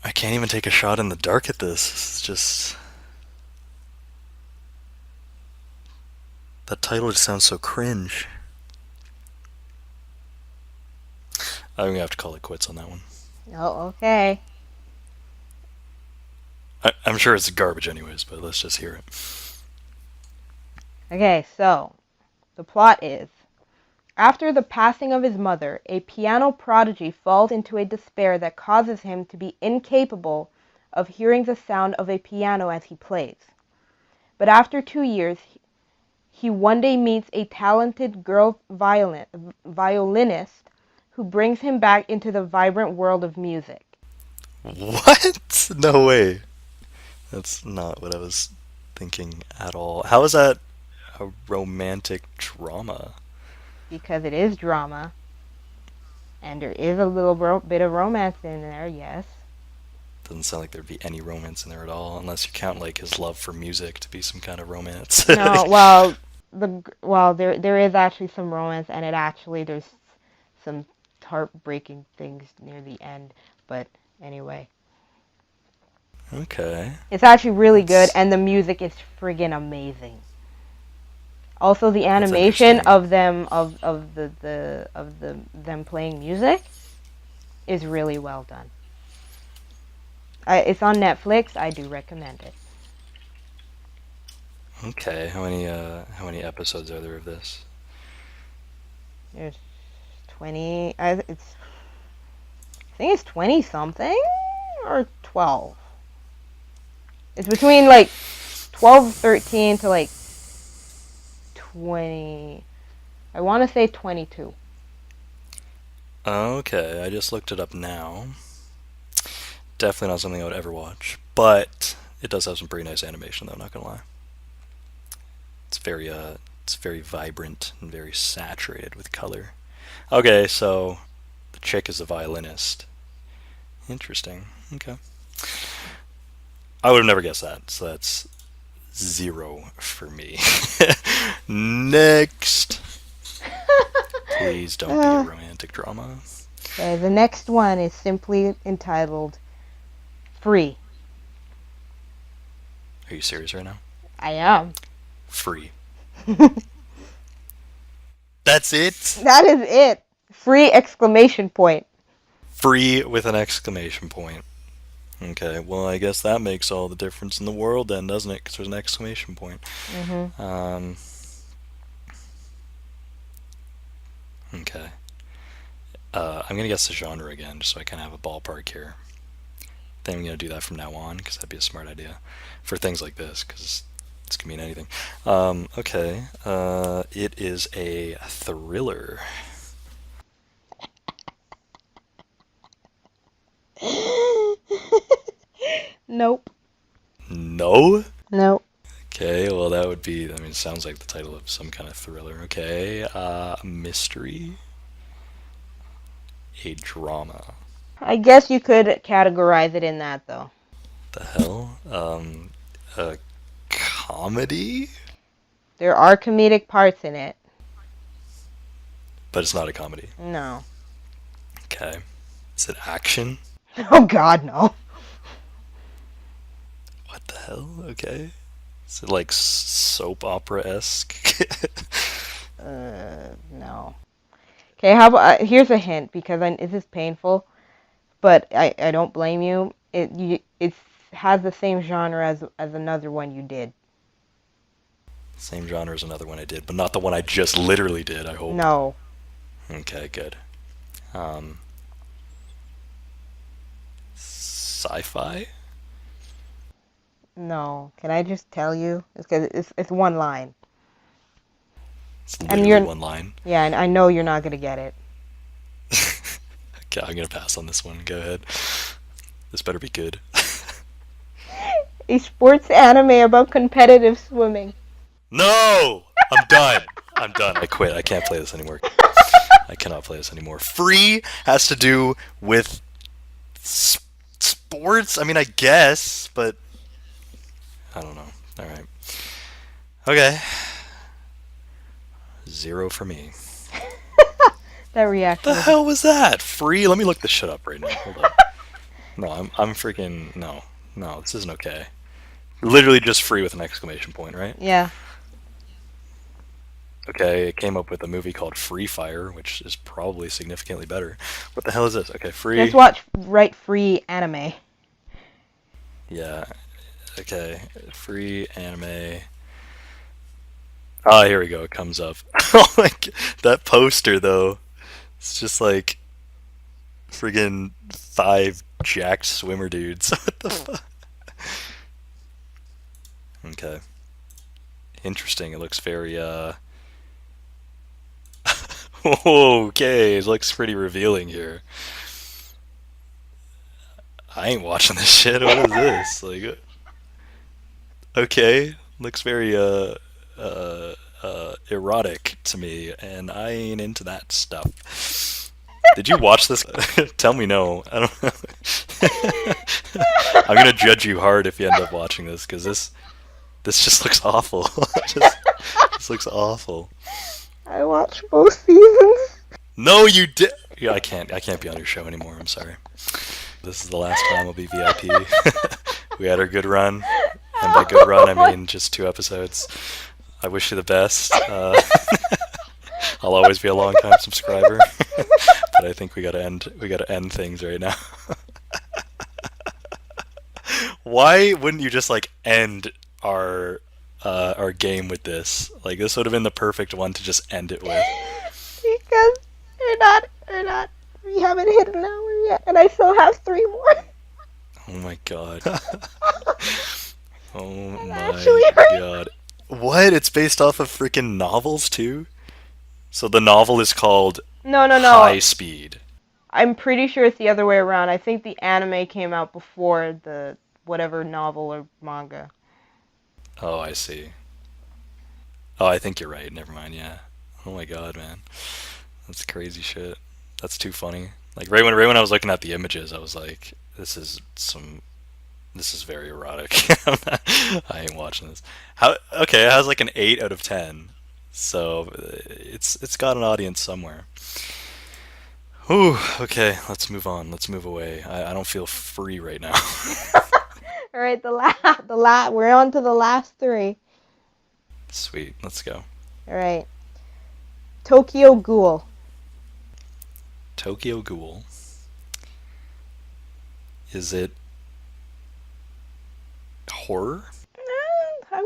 I can't even take a shot in the dark at this. It's just that title just sounds so cringe. I'm gonna have to call it quits on that one. Oh, okay. I'm sure it's garbage anyways, but let's just hear it. Okay, so the plot is after the passing of his mother, a piano prodigy falls into a despair that causes him to be incapable of hearing the sound of a piano as he plays. But after 2 years, he one day meets a talented girl violinist who brings him back into the vibrant world of music. What? No way. That's not what I was thinking at all. How is that a romantic drama? Because it is drama, and there is a little bit of romance in there, yes. Doesn't sound like there'd be any romance in there at all, unless you count like his love for music to be some kind of romance. No, there is actually some romance, and there's some heartbreaking things near the end. But anyway, Okay. it's actually really good, That's and the music is friggin' amazing. Also, the that's animation interesting. of them playing music is really well done. It's on Netflix. I do recommend it. Okay. How many episodes are there of this? There's 20. I think it's 20 something or 12. It's between like 12, 13 to like 20. I want to say 22. Okay, I just looked it up now. Definitely not something I would ever watch, but it does have some pretty nice animation though, not gonna lie. It's very vibrant and very saturated with color. Okay, so the chick is a violinist. Interesting. Okay. I would have never guessed that, so that's 0 for me. Next. Please don't be a romantic drama. Okay, the next one is simply entitled Free. Are you serious right now? I am. Free. That's it? That is it. Free exclamation point. Free with an exclamation point. Okay, well, I guess that makes all the difference in the world then, doesn't it? Because there's an exclamation point. Mm-hmm. Okay. I'm going to guess the genre again, just so I kind of have a ballpark here. Then I'm going to do that from now on, because that'd be a smart idea for things like this, because this can mean anything. Okay. It is a thriller. Nope. No? No. Okay, well, that would be, I mean, it sounds like the title of some kind of thriller. Okay, mystery, a drama. I guess you could categorize it in that, though. The hell? A comedy? There are comedic parts in it. But it's not a comedy. No. Okay. Is it action? Oh, God, no. What the hell? Okay. Is it like soap opera esque? No. Okay, how about, here's a hint, because this is painful, but I don't blame you. It has the same genre as another one you did. Same genre as another one I did, but not the one I just literally did, I hope. No. Okay, good. Sci-fi? No. Can I just tell you? It's one line. It's And literally one line. Yeah, and I know you're not gonna get it. Okay, I'm gonna pass on this one. Go ahead. This better be good. A sports anime about competitive swimming. No! I'm done. I'm done. I quit. I can't play this anymore. I cannot play this anymore. Free has to do with sports? I mean, I guess, but I don't know. Alright. Okay. 0 for me. That reaction. What the hell was that? Free? Let me look this shit up right now. Hold up. No, I'm freaking... No. No, this isn't okay. Literally just free with an exclamation point, right? Yeah. Okay, it came up with a movie called Free Fire, which is probably significantly better. What the hell is this? Okay, free... Just write free anime. Yeah. Okay, free anime... Ah, here we go. It comes up. Oh my god. That poster, though. It's just like... friggin' 5 jacked swimmer dudes. What the fuck? Okay. Interesting. It looks very, okay, it looks pretty revealing here. I ain't watching this shit. What is this? Like, okay, looks very erotic to me, and I ain't into that stuff. Did you watch this? Tell me no. I don't know. I'm gonna judge you hard if you end up watching this, because this just looks awful. This looks awful. I watched both seasons. No, you did. Yeah, I can't be on your show anymore. I'm sorry. This is the last time I'll be VIP. We had our good run, and by good run I mean just 2 episodes. I wish you the best. I'll always be a long time subscriber, but I think we gotta end things right now. Why wouldn't you just like end our game with this? Like, this would have been the perfect one to just end it with. Because we haven't hit an hour yet, and I still have 3 more. Oh my god. Oh I'm my actually god. What? It's based off of freaking novels too? So the novel is called No. High Speed. I'm pretty sure it's the other way around. I think the anime came out before the whatever novel or manga. Oh, I see. Oh, I think you're right. Never mind. Yeah. Oh my god, man. That's crazy shit. That's too funny. Like right when I was looking at the images, I was like, this is very erotic. I ain't watching this. Okay, it has like an 8 out of 10. So it's got an audience somewhere. Ooh, okay, let's move on. Let's move away. I don't feel free right now. All right, we're on to the last 3. Sweet, let's go. All right. Tokyo Ghoul. Tokyo Ghoul. Is it horror? I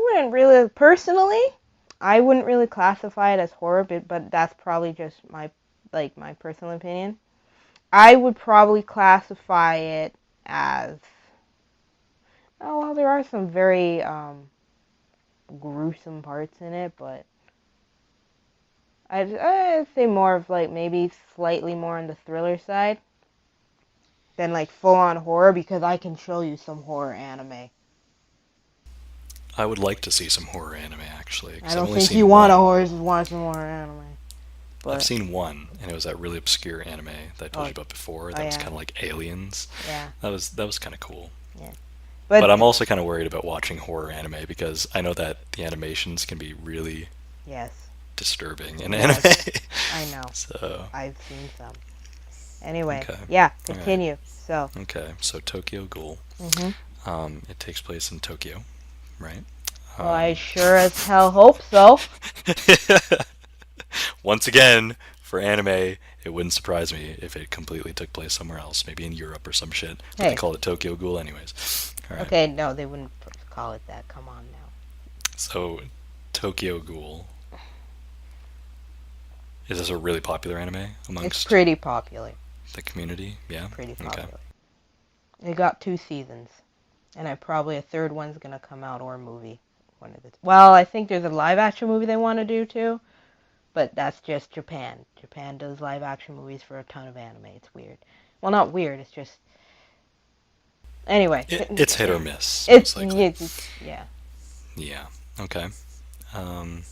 wouldn't really classify it as horror, but that's probably just my personal opinion. I would probably classify it as, oh well, there are some very gruesome parts in it, but I'd say more of like maybe slightly more on the thriller side than like full on horror, because I can show you some horror anime. I would like to see some horror anime actually, I because I've don't only think you seen want to one. watch some more anime. I've But seen one, and it was that really obscure anime that I told oh, you about before. oh That was yeah, kind of like Aliens. yeah, That was kind of cool. yeah. But But I'm also kind of worried about watching horror anime because I know that the animations can be really yes, disturbing in anime. yes, I know. So I've seen some. Anyway, okay, yeah, all right, continue. So, okay. So Tokyo Ghoul. hmm It takes place in Tokyo, right? well, I Um, sure as hell hope so. Once again, for anime, it wouldn't surprise me if it completely took place somewhere else, maybe in Europe or some shit. But they Hey, called it Tokyo Ghoul anyways. All right. okay, no, they wouldn't call it that. Come on now. So, Tokyo Ghoul. Is this a really popular anime It's amongst pretty popular. the community? Yeah? Pretty Okay. popular. It got 2 seasons, and probably a third one's gonna come out or a movie. Well, I think there's a live action movie they want to do too, but that's just Japan. Japan does live action movies for a ton of anime. It's weird. Well, not weird. It's just anyway. It's hit or miss, It's most likely. yeah. Yeah. Okay. Um,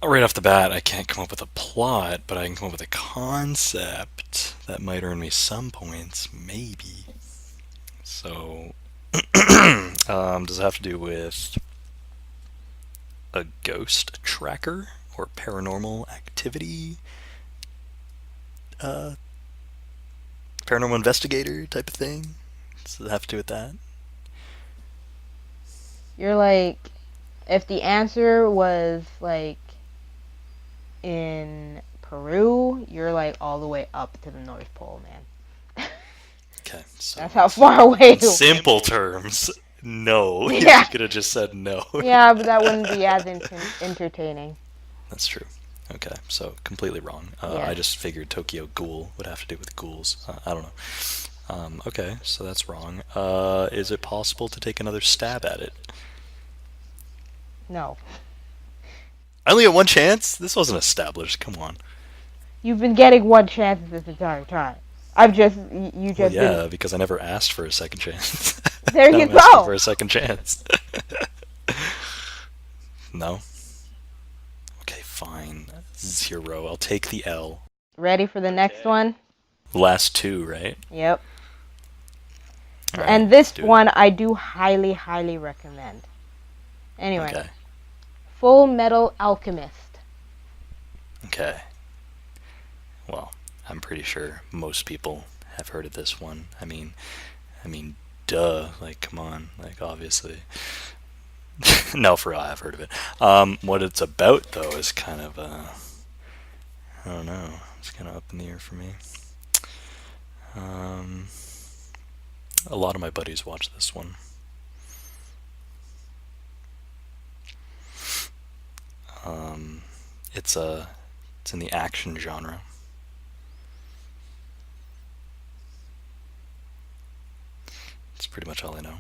right off the bat, I can't come up with a plot, but I can come up with a concept that might earn me some points, maybe. So, does it have to do with a ghost tracker or paranormal activity? Uh, Paranormal investigator type of thing? Does it have to do with that? You're like, if the answer was like in Peru, you're like all the way up to the North Pole, man. Okay, so That's how far away in simple terms, no. Yeah. You could have just said no. Yeah, but that wouldn't be as entertaining. That's true. Okay, so completely wrong. Yes. I just figured Tokyo Ghoul would have to do with ghouls. I don't know. Okay, so that's wrong. Is it possible to take another stab at it? No. I only get one chance? This wasn't established. Come on. You've been getting one chance this entire time. You Well, just yeah, because I never asked for a second chance. There Now you I'm asking go. for a second chance. No? Okay, fine. 0. I'll take the L. Ready for the next one? Last 2, right? Yep. All right, And this let's do it. one I do highly, highly recommend. Anyway, Okay. Full Metal Alchemist. Okay. Well, I'm pretty sure most people have heard of this one. I mean, duh. Like, come on. Like, obviously. No, for real, I've heard of it. What it's about, though, is kind of, I don't know. It's kind of up in the air for me. A lot of my buddies watch this one. It's in the action genre. That's pretty much all I know.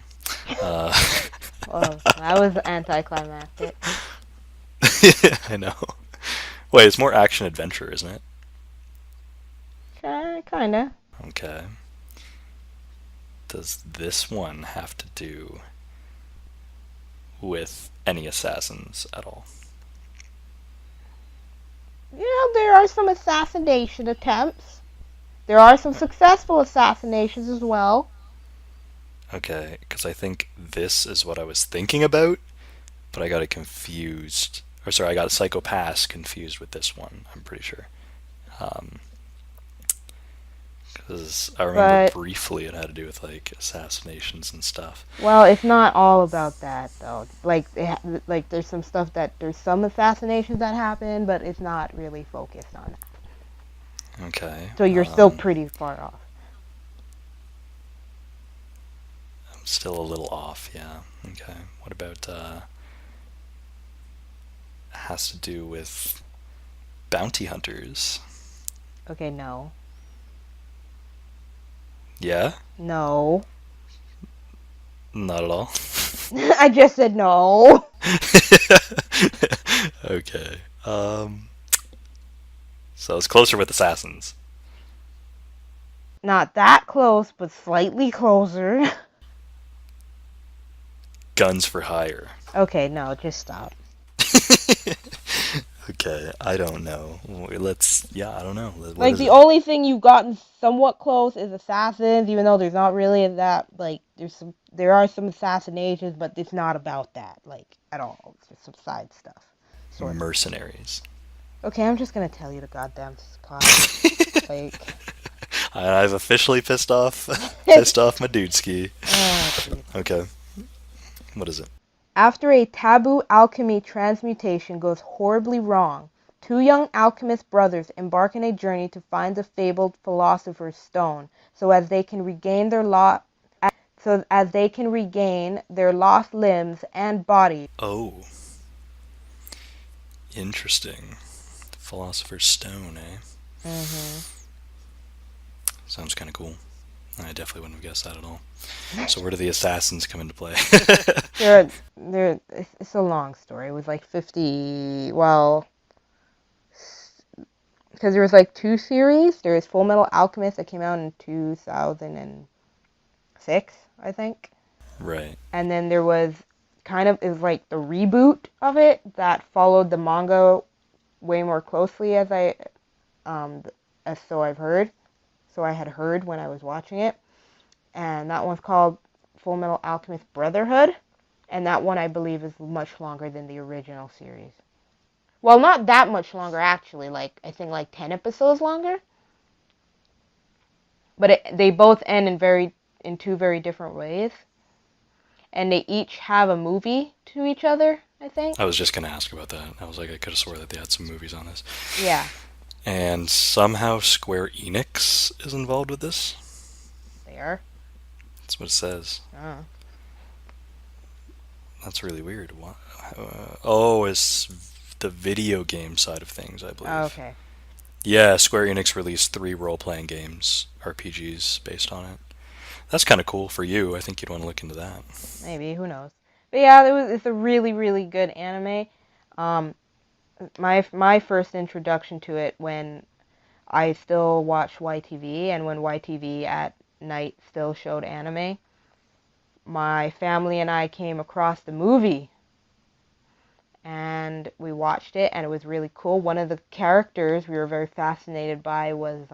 Oh, that was anticlimactic. I know. Wait, it's more action adventure, isn't it? Kinda. Okay. Does this one have to do with any assassins at all? You know, there are some assassination attempts. There are some successful assassinations as well. Okay, because I think this is what I was thinking about, but I got it confused. Or sorry, I got Psychopaths confused with this one, I'm pretty sure. Because I remember But, briefly it had to do with like assassinations and stuff. well, it's not all about that, though. Like there's some stuff there's some assassinations that happen, but it's not really focused on that. Okay. So you're still pretty far off. I'm still a little off, yeah. Okay. What about, has to do with bounty hunters? Okay, no. Yeah? No. Not at all. I just said no. Okay. So it's closer with assassins. Not that close, but slightly closer. Guns for Hire. Okay, no, just stop. Okay, I don't know. I don't know. What Like, is the it? only thing you've gotten somewhat close is assassins, even though there's not really that, like, there are some assassinations, but it's not about that, like, at all. It's just some side stuff. Sort of. Mercenaries. Okay, I'm just gonna tell you the goddamn plot. Like... I've officially pissed off my dudeski. Oh, jeez. Okay, what is it? After a taboo alchemy transmutation goes horribly wrong, two young alchemist brothers embark on a journey to find the fabled philosopher's stone, so as they can regain their lost limbs and bodies. Oh, interesting. Philosopher's Stone, eh? Mm-hmm. Sounds kind of cool. I definitely wouldn't have guessed that at all. So where do the assassins come into play? It's a long story. It was like 50, well, because there was like two series. There was Full Metal Alchemist that came out in 2006, I think. Right. And then there was it was like the reboot of it that followed the manga way more closely as so I've heard. So I had heard when I was watching it. And that one's called Full Metal Alchemist Brotherhood. And that one, I believe, is much longer than the original series. Well, not that much longer, actually. Like, I think like 10 episodes longer. But they both end in two very different ways. And they each have a movie to each other, I think. I was just going to ask about that. I was like, I could have swore that they had some movies on this. Yeah. And somehow Square Enix is involved with this? They are. That's what it says. Oh. That's really weird. It's the video game side of things, I believe. Oh, okay. Yeah, Square Enix released 3 role-playing games, RPGs, based on it. That's kind of cool for you. I think you'd want to look into that. Maybe, who knows. But yeah, it's a really, really good anime. My first introduction to it when I still watched YTV, and when YTV at night still showed anime, my family and I came across the movie, and we watched it, and it was really cool. One of the characters we were very fascinated by was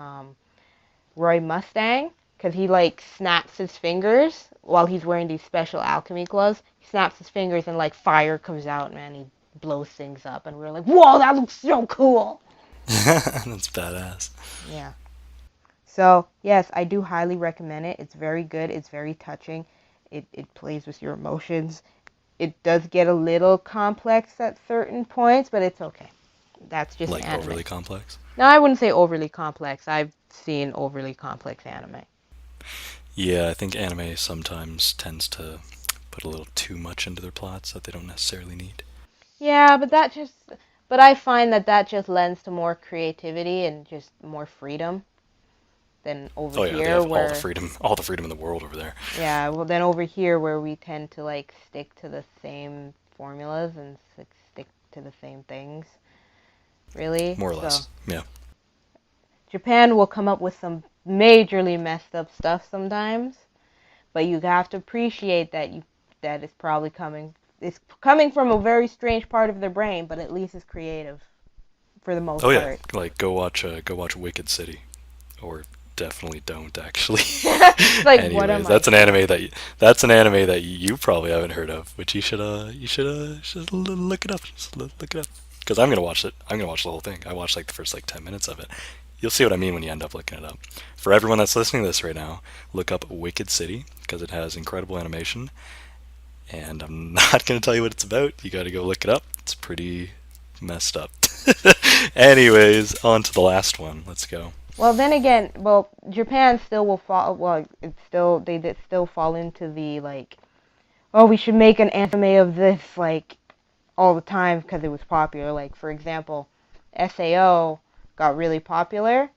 Roy Mustang, because he like snaps his fingers while he's wearing these special alchemy gloves. He snaps his fingers and like fire comes out, man. He blows things up, and we were like, whoa, that looks so cool. That's badass. Yeah. So, yes, I do highly recommend it. It's very good. It's very touching. It plays with your emotions. It does get a little complex at certain points, but it's okay. That's just like anime. Overly complex? No, I wouldn't say overly complex. I've seen overly complex anime. Yeah, I think anime sometimes tends to put a little too much into their plots that they don't necessarily need. Yeah, but I find that just lends to more creativity and just more freedom than over Oh yeah, they here have where... all the freedom in the world over there. Yeah, well then over here where we tend to like stick to the same formulas and stick to the same things, really. More or So less, yeah. Japan will come up with some majorly messed up stuff sometimes, but you have to appreciate that it's coming from a very strange part of their brain, but at least it's creative for the most Oh yeah, part. like go watch Wicked City, or definitely don't actually. Like, Anyways, what am I that's an anime that you probably haven't heard of, but you should look it up. Just look it up, because I'm gonna watch it. I'm gonna watch the whole thing. I watched like the first like 10 minutes of it. You'll see what I mean when you end up looking it up. For everyone that's listening to this right now, look up Wicked City, because it has incredible animation. And I'm not going to tell you what it's about. You got to go look it up. It's pretty messed up. Anyways, on to the last one. Let's go. Well, then again, Japan still will fall. Well, they did still fall into the like, oh, we should make an anime of this like all the time because it was popular. Like, for example, SAO got really popular,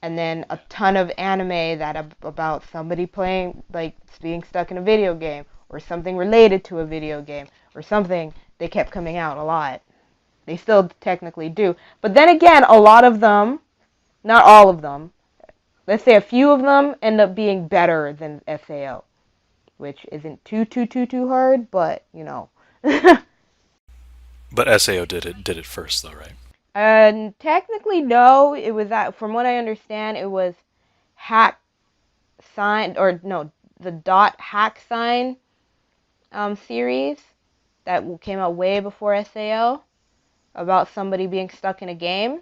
and then a ton of anime about somebody playing, like, being stuck in a video game or something related to a video game or something, they kept coming out a lot. They still technically do. But then again, a lot of them, not all of them, let's say a few of them end up being better than SAO. which isn't too hard, but But SAO did it first, though, right? And technically, no. It was from what I understand, it was hack sign or no, the dot hack sign series that came out way before SAO about somebody being stuck in a game,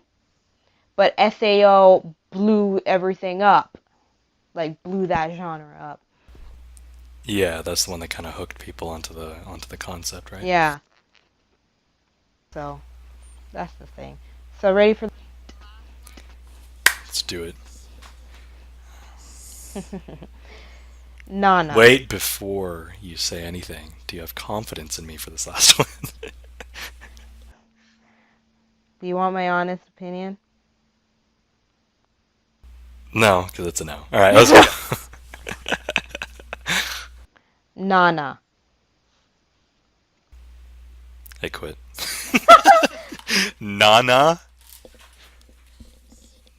but SAO blew everything up, like blew that genre up. Yeah, that's the one that kind of hooked people onto the concept, right? Yeah. So that's the thing. So ready for Let's do it. Nana. Wait, before you say anything, do you have confidence in me for this last one? Do you want my honest opinion? No, because it's a no. All right, let's go. Nana. I quit. Nana.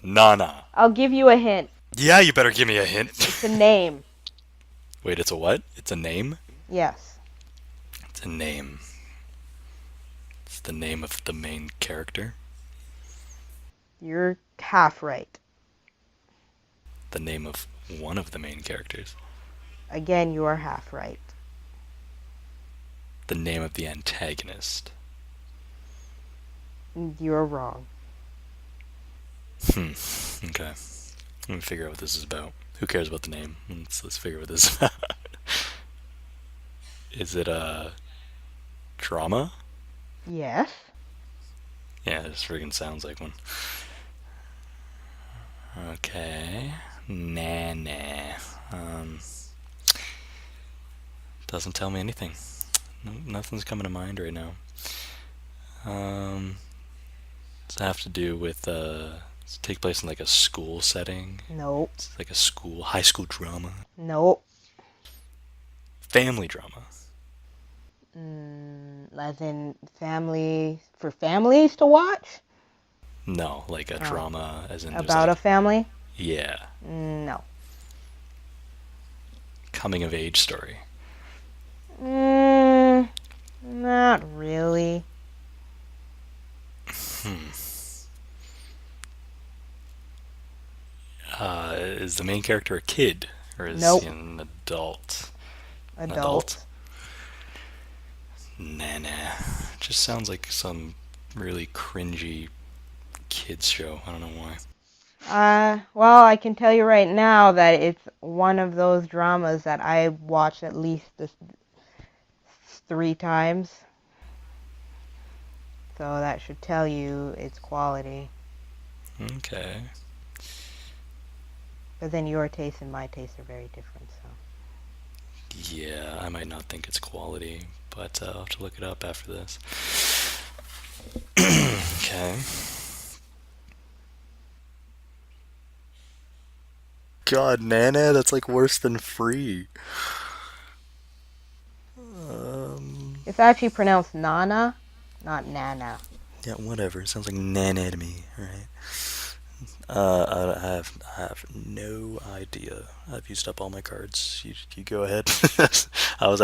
Nana. I'll give you a hint. Yeah, you better give me a hint. It's a name. Wait, it's a what? It's a name? Yes. It's a name. It's the name of the main character. You're half right. The name of one of the main characters. Again, you are half right. The name of the antagonist. You're wrong. Okay. Let me figure out what this is about. Who cares about the name? Let's figure out what this is about. Is it a drama? Yes. Yeah, this friggin' sounds like one. Okay. Nah. Doesn't tell me anything. Nothing's coming to mind right now. Does it have to do with does it take place in like a school setting? Nope. It's like a high school drama. Nope. Family drama. As in family for families to watch? No, like a drama as in About a family? Yeah. No. Coming of age story. Not really. Is the main character a kid? Or is Nope. he an adult? Adult. Nah. Just sounds like some really cringy kids show. I don't know why. Well, I can tell you right now that it's one of those dramas that I watched at least 3 times. So that should tell you its quality. Okay. But then your taste and my taste are very different, so. Yeah, I might not think it's quality, but I'll have to look it up after this. Okay. God, Nana, that's like worse than free. It's actually pronounced Nana, not Nana. Yeah, whatever. It sounds like Nana to me, right? I have no idea. I've used up all my cards. You go ahead. I was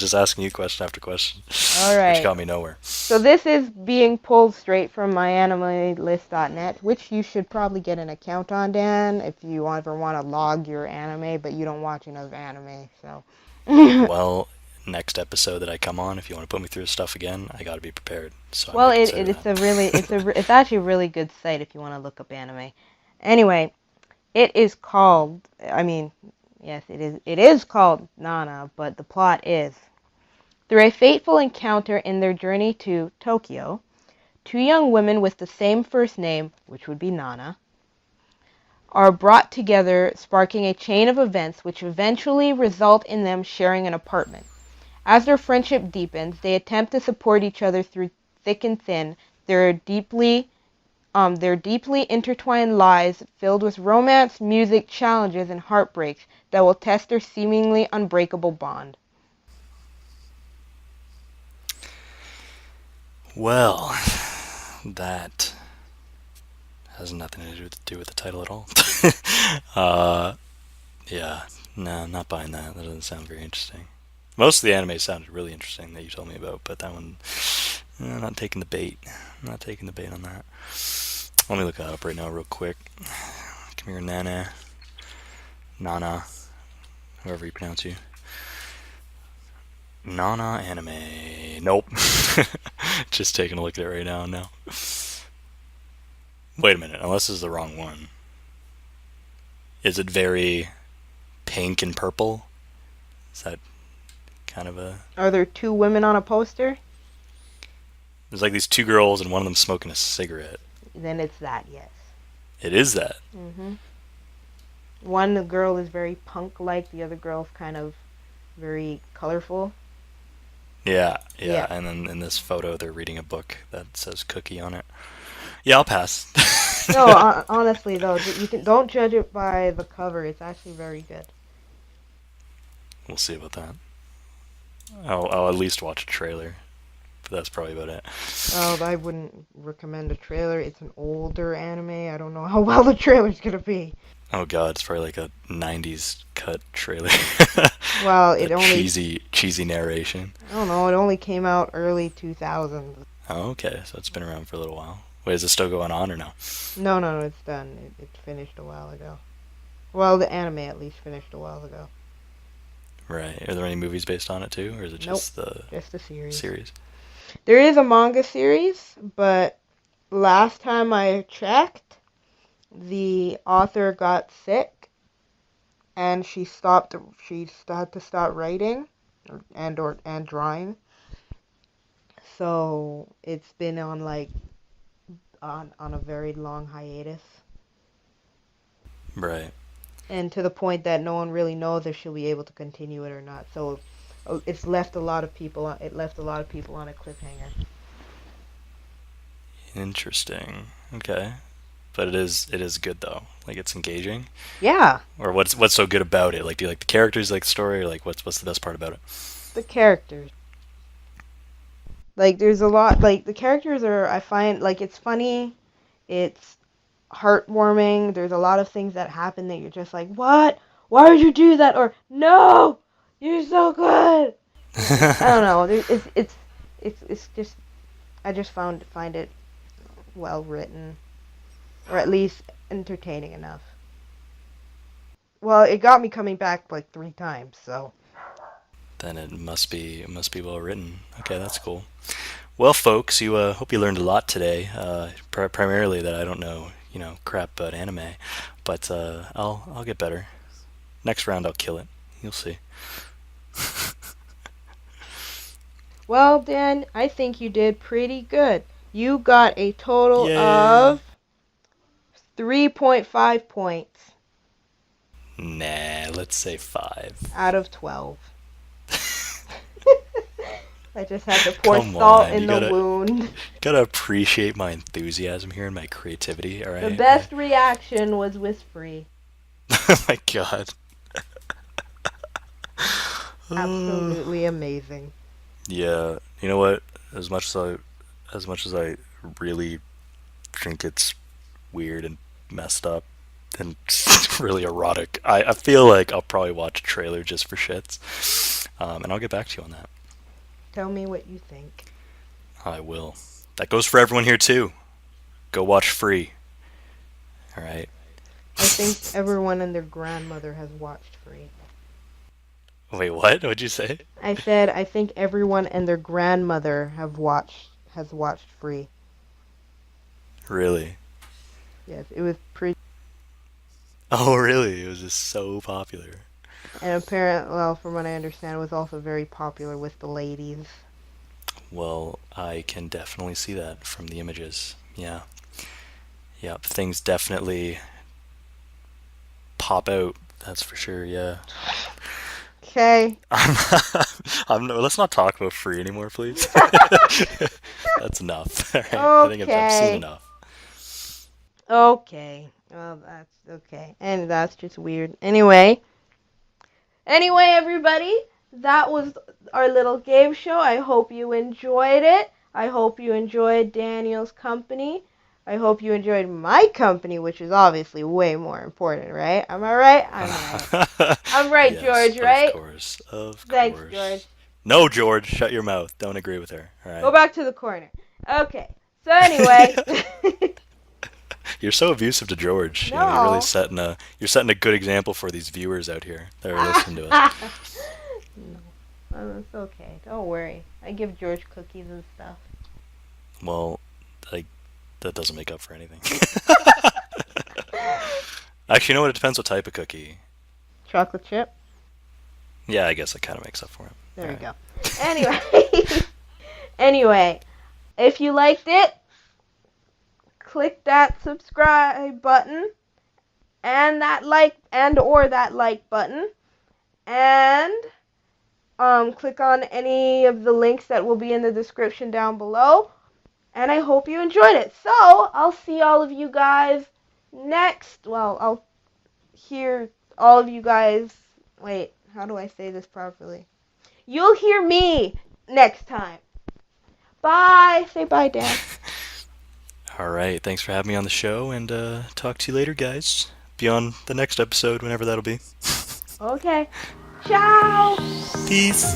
just asking you question after question. All right. Which got me nowhere. So this is being pulled straight from myanimelist.net, which you should probably get an account on, Dan, if you ever want to log your anime, but you don't watch enough anime, so. Well, next episode that I come on, if you want to put me through this stuff again, I got to be prepared. So well, it's actually a really good site if you want to look up anime. Anyway, it is called. Yes, it is called Nana, but the plot is: through a fateful encounter in their journey to Tokyo, 2 young women with the same first name, which would be Nana, are brought together, sparking a chain of events which eventually result in them sharing an apartment. As their friendship deepens, they attempt to support each other through thick and thin. Their deeply intertwined lives filled with romance, music, challenges, and heartbreaks that will test their seemingly unbreakable bond. Well, that has nothing to do with the title at all. Yeah, No, I'm not buying that. That doesn't sound very interesting. Most of the anime sounded really interesting that you told me about, but that one, I'm not taking the bait. I'm not taking the bait on that. Let me look that up right now, real quick. Come here, Nana, whoever you pronounce you. Nana anime. Nope. Just taking a look at it right now. No. Wait a minute. Unless this is the wrong one. Is it very pink and purple? Is that kind of a? Are there two women on a poster? There's like these two girls and one of them smoking a cigarette. Then it's that, yes. It is that. One girl is very punk-like, the other girl's kind of very colorful. Yeah. Yeah. And then in this photo, they're reading a book that says cookie on it. Yeah, I'll pass. No, honestly though, don't judge it by the cover. It's actually very good. We'll see about that. I'll at least watch a trailer, but that's probably about it. I wouldn't recommend a trailer. It's an older anime. I don't know how well the trailer's gonna be. Oh god, it's probably like a '90s cut trailer. Well, it only cheesy narration. I don't know. It only came out early 2000s. Oh, okay, so it's been around for a little while. Wait, is it still going on or no? No, it's done. It finished a while ago. Well, the anime at least finished a while ago. Right. Are there any movies based on it too, or is it just just the series? Series? There is a manga series, but last time I checked, the author got sick, and she had to stop writing, and drawing. So it's been on on a very long hiatus. Right. And to the point that no one really knows if she'll be able to continue it or not. So it's left a lot of people on a cliffhanger. Interesting. Okay. But it is good though. Like it's engaging. Yeah. Or what's so good about it? Like do you like the characters, like the story, or like what's the best part about it? The characters. Like there's a lot, like the characters are, I find, like it's funny, it's heartwarming. There's a lot of things that happen that you're just like, what? Why would you do that? Or no, you're so good. I don't know. It's just, I just find it well written, or at least entertaining enough. Well, it got me coming back like 3 times, so. Then it must be well written. Okay, that's cool. Well, folks, you hope you learned a lot today. Primarily that I don't know, crap about anime, but I'll get better. Next round, I'll kill it. You'll see. Well, Dan, I think you did pretty good. You got a total Yay. of 3.5 points. Nah, let's say 5. Out of 12. I just had to pour Come salt on, in you the gotta- wound. Gotta appreciate my enthusiasm here and my creativity, alright? The best reaction was whispery. Oh my god. Absolutely amazing. Yeah, you know what? As much as I really think it's weird and messed up and really erotic, I feel like I'll probably watch a trailer just for shits, and I'll get back to you on that. Tell me what you think. I will. That goes for everyone here too. Go watch Free. All right. I think everyone and their grandmother has watched Free. Wait, what? What'd you say? I said I think everyone and their grandmother has watched Free. Really? Yes, it was pretty. Oh, really? It was just so popular. And apparently, well, from what I understand, it was also very popular with the ladies. Well, I can definitely see that from the images. Yeah. Yep, things definitely pop out. That's for sure, yeah. Okay. Let's not talk about Free anymore, please. That's enough. All right? I think I've seen enough. Okay. Well, that's okay. And that's just weird. Anyway, everybody, that was our little game show. I hope you enjoyed it. I hope you enjoyed Daniel's company. I hope you enjoyed my company, which is obviously way more important, right? Am I right? I'm right. I'm right, Yes, George, of right? course, of Thanks, course. George. No, George, shut your mouth. Don't agree with her. All Go right. back to the corner. Okay. So anyway, You're so abusive to George. You know, no. you're setting a good example for these viewers out here that are listening to us. No, it's okay. Don't worry. I give George cookies and stuff. Well, like that doesn't make up for anything. Actually, you know what? It depends what type of cookie. Chocolate chip. Yeah, I guess that kind of makes up for it. There All we right. go. Anyway, anyway, if you liked it, click that subscribe button and that like button, and click on any of the links that will be in the description down below. And I hope you enjoyed it. So I'll see all of you guys next. Well, I'll hear all of you guys. Wait, how do I say this properly? You'll hear me next time. Bye. Say bye, Dan. All right. Thanks for having me on the show, and talk to you later, guys. Be on the next episode, whenever that'll be. Okay. Ciao. Peace.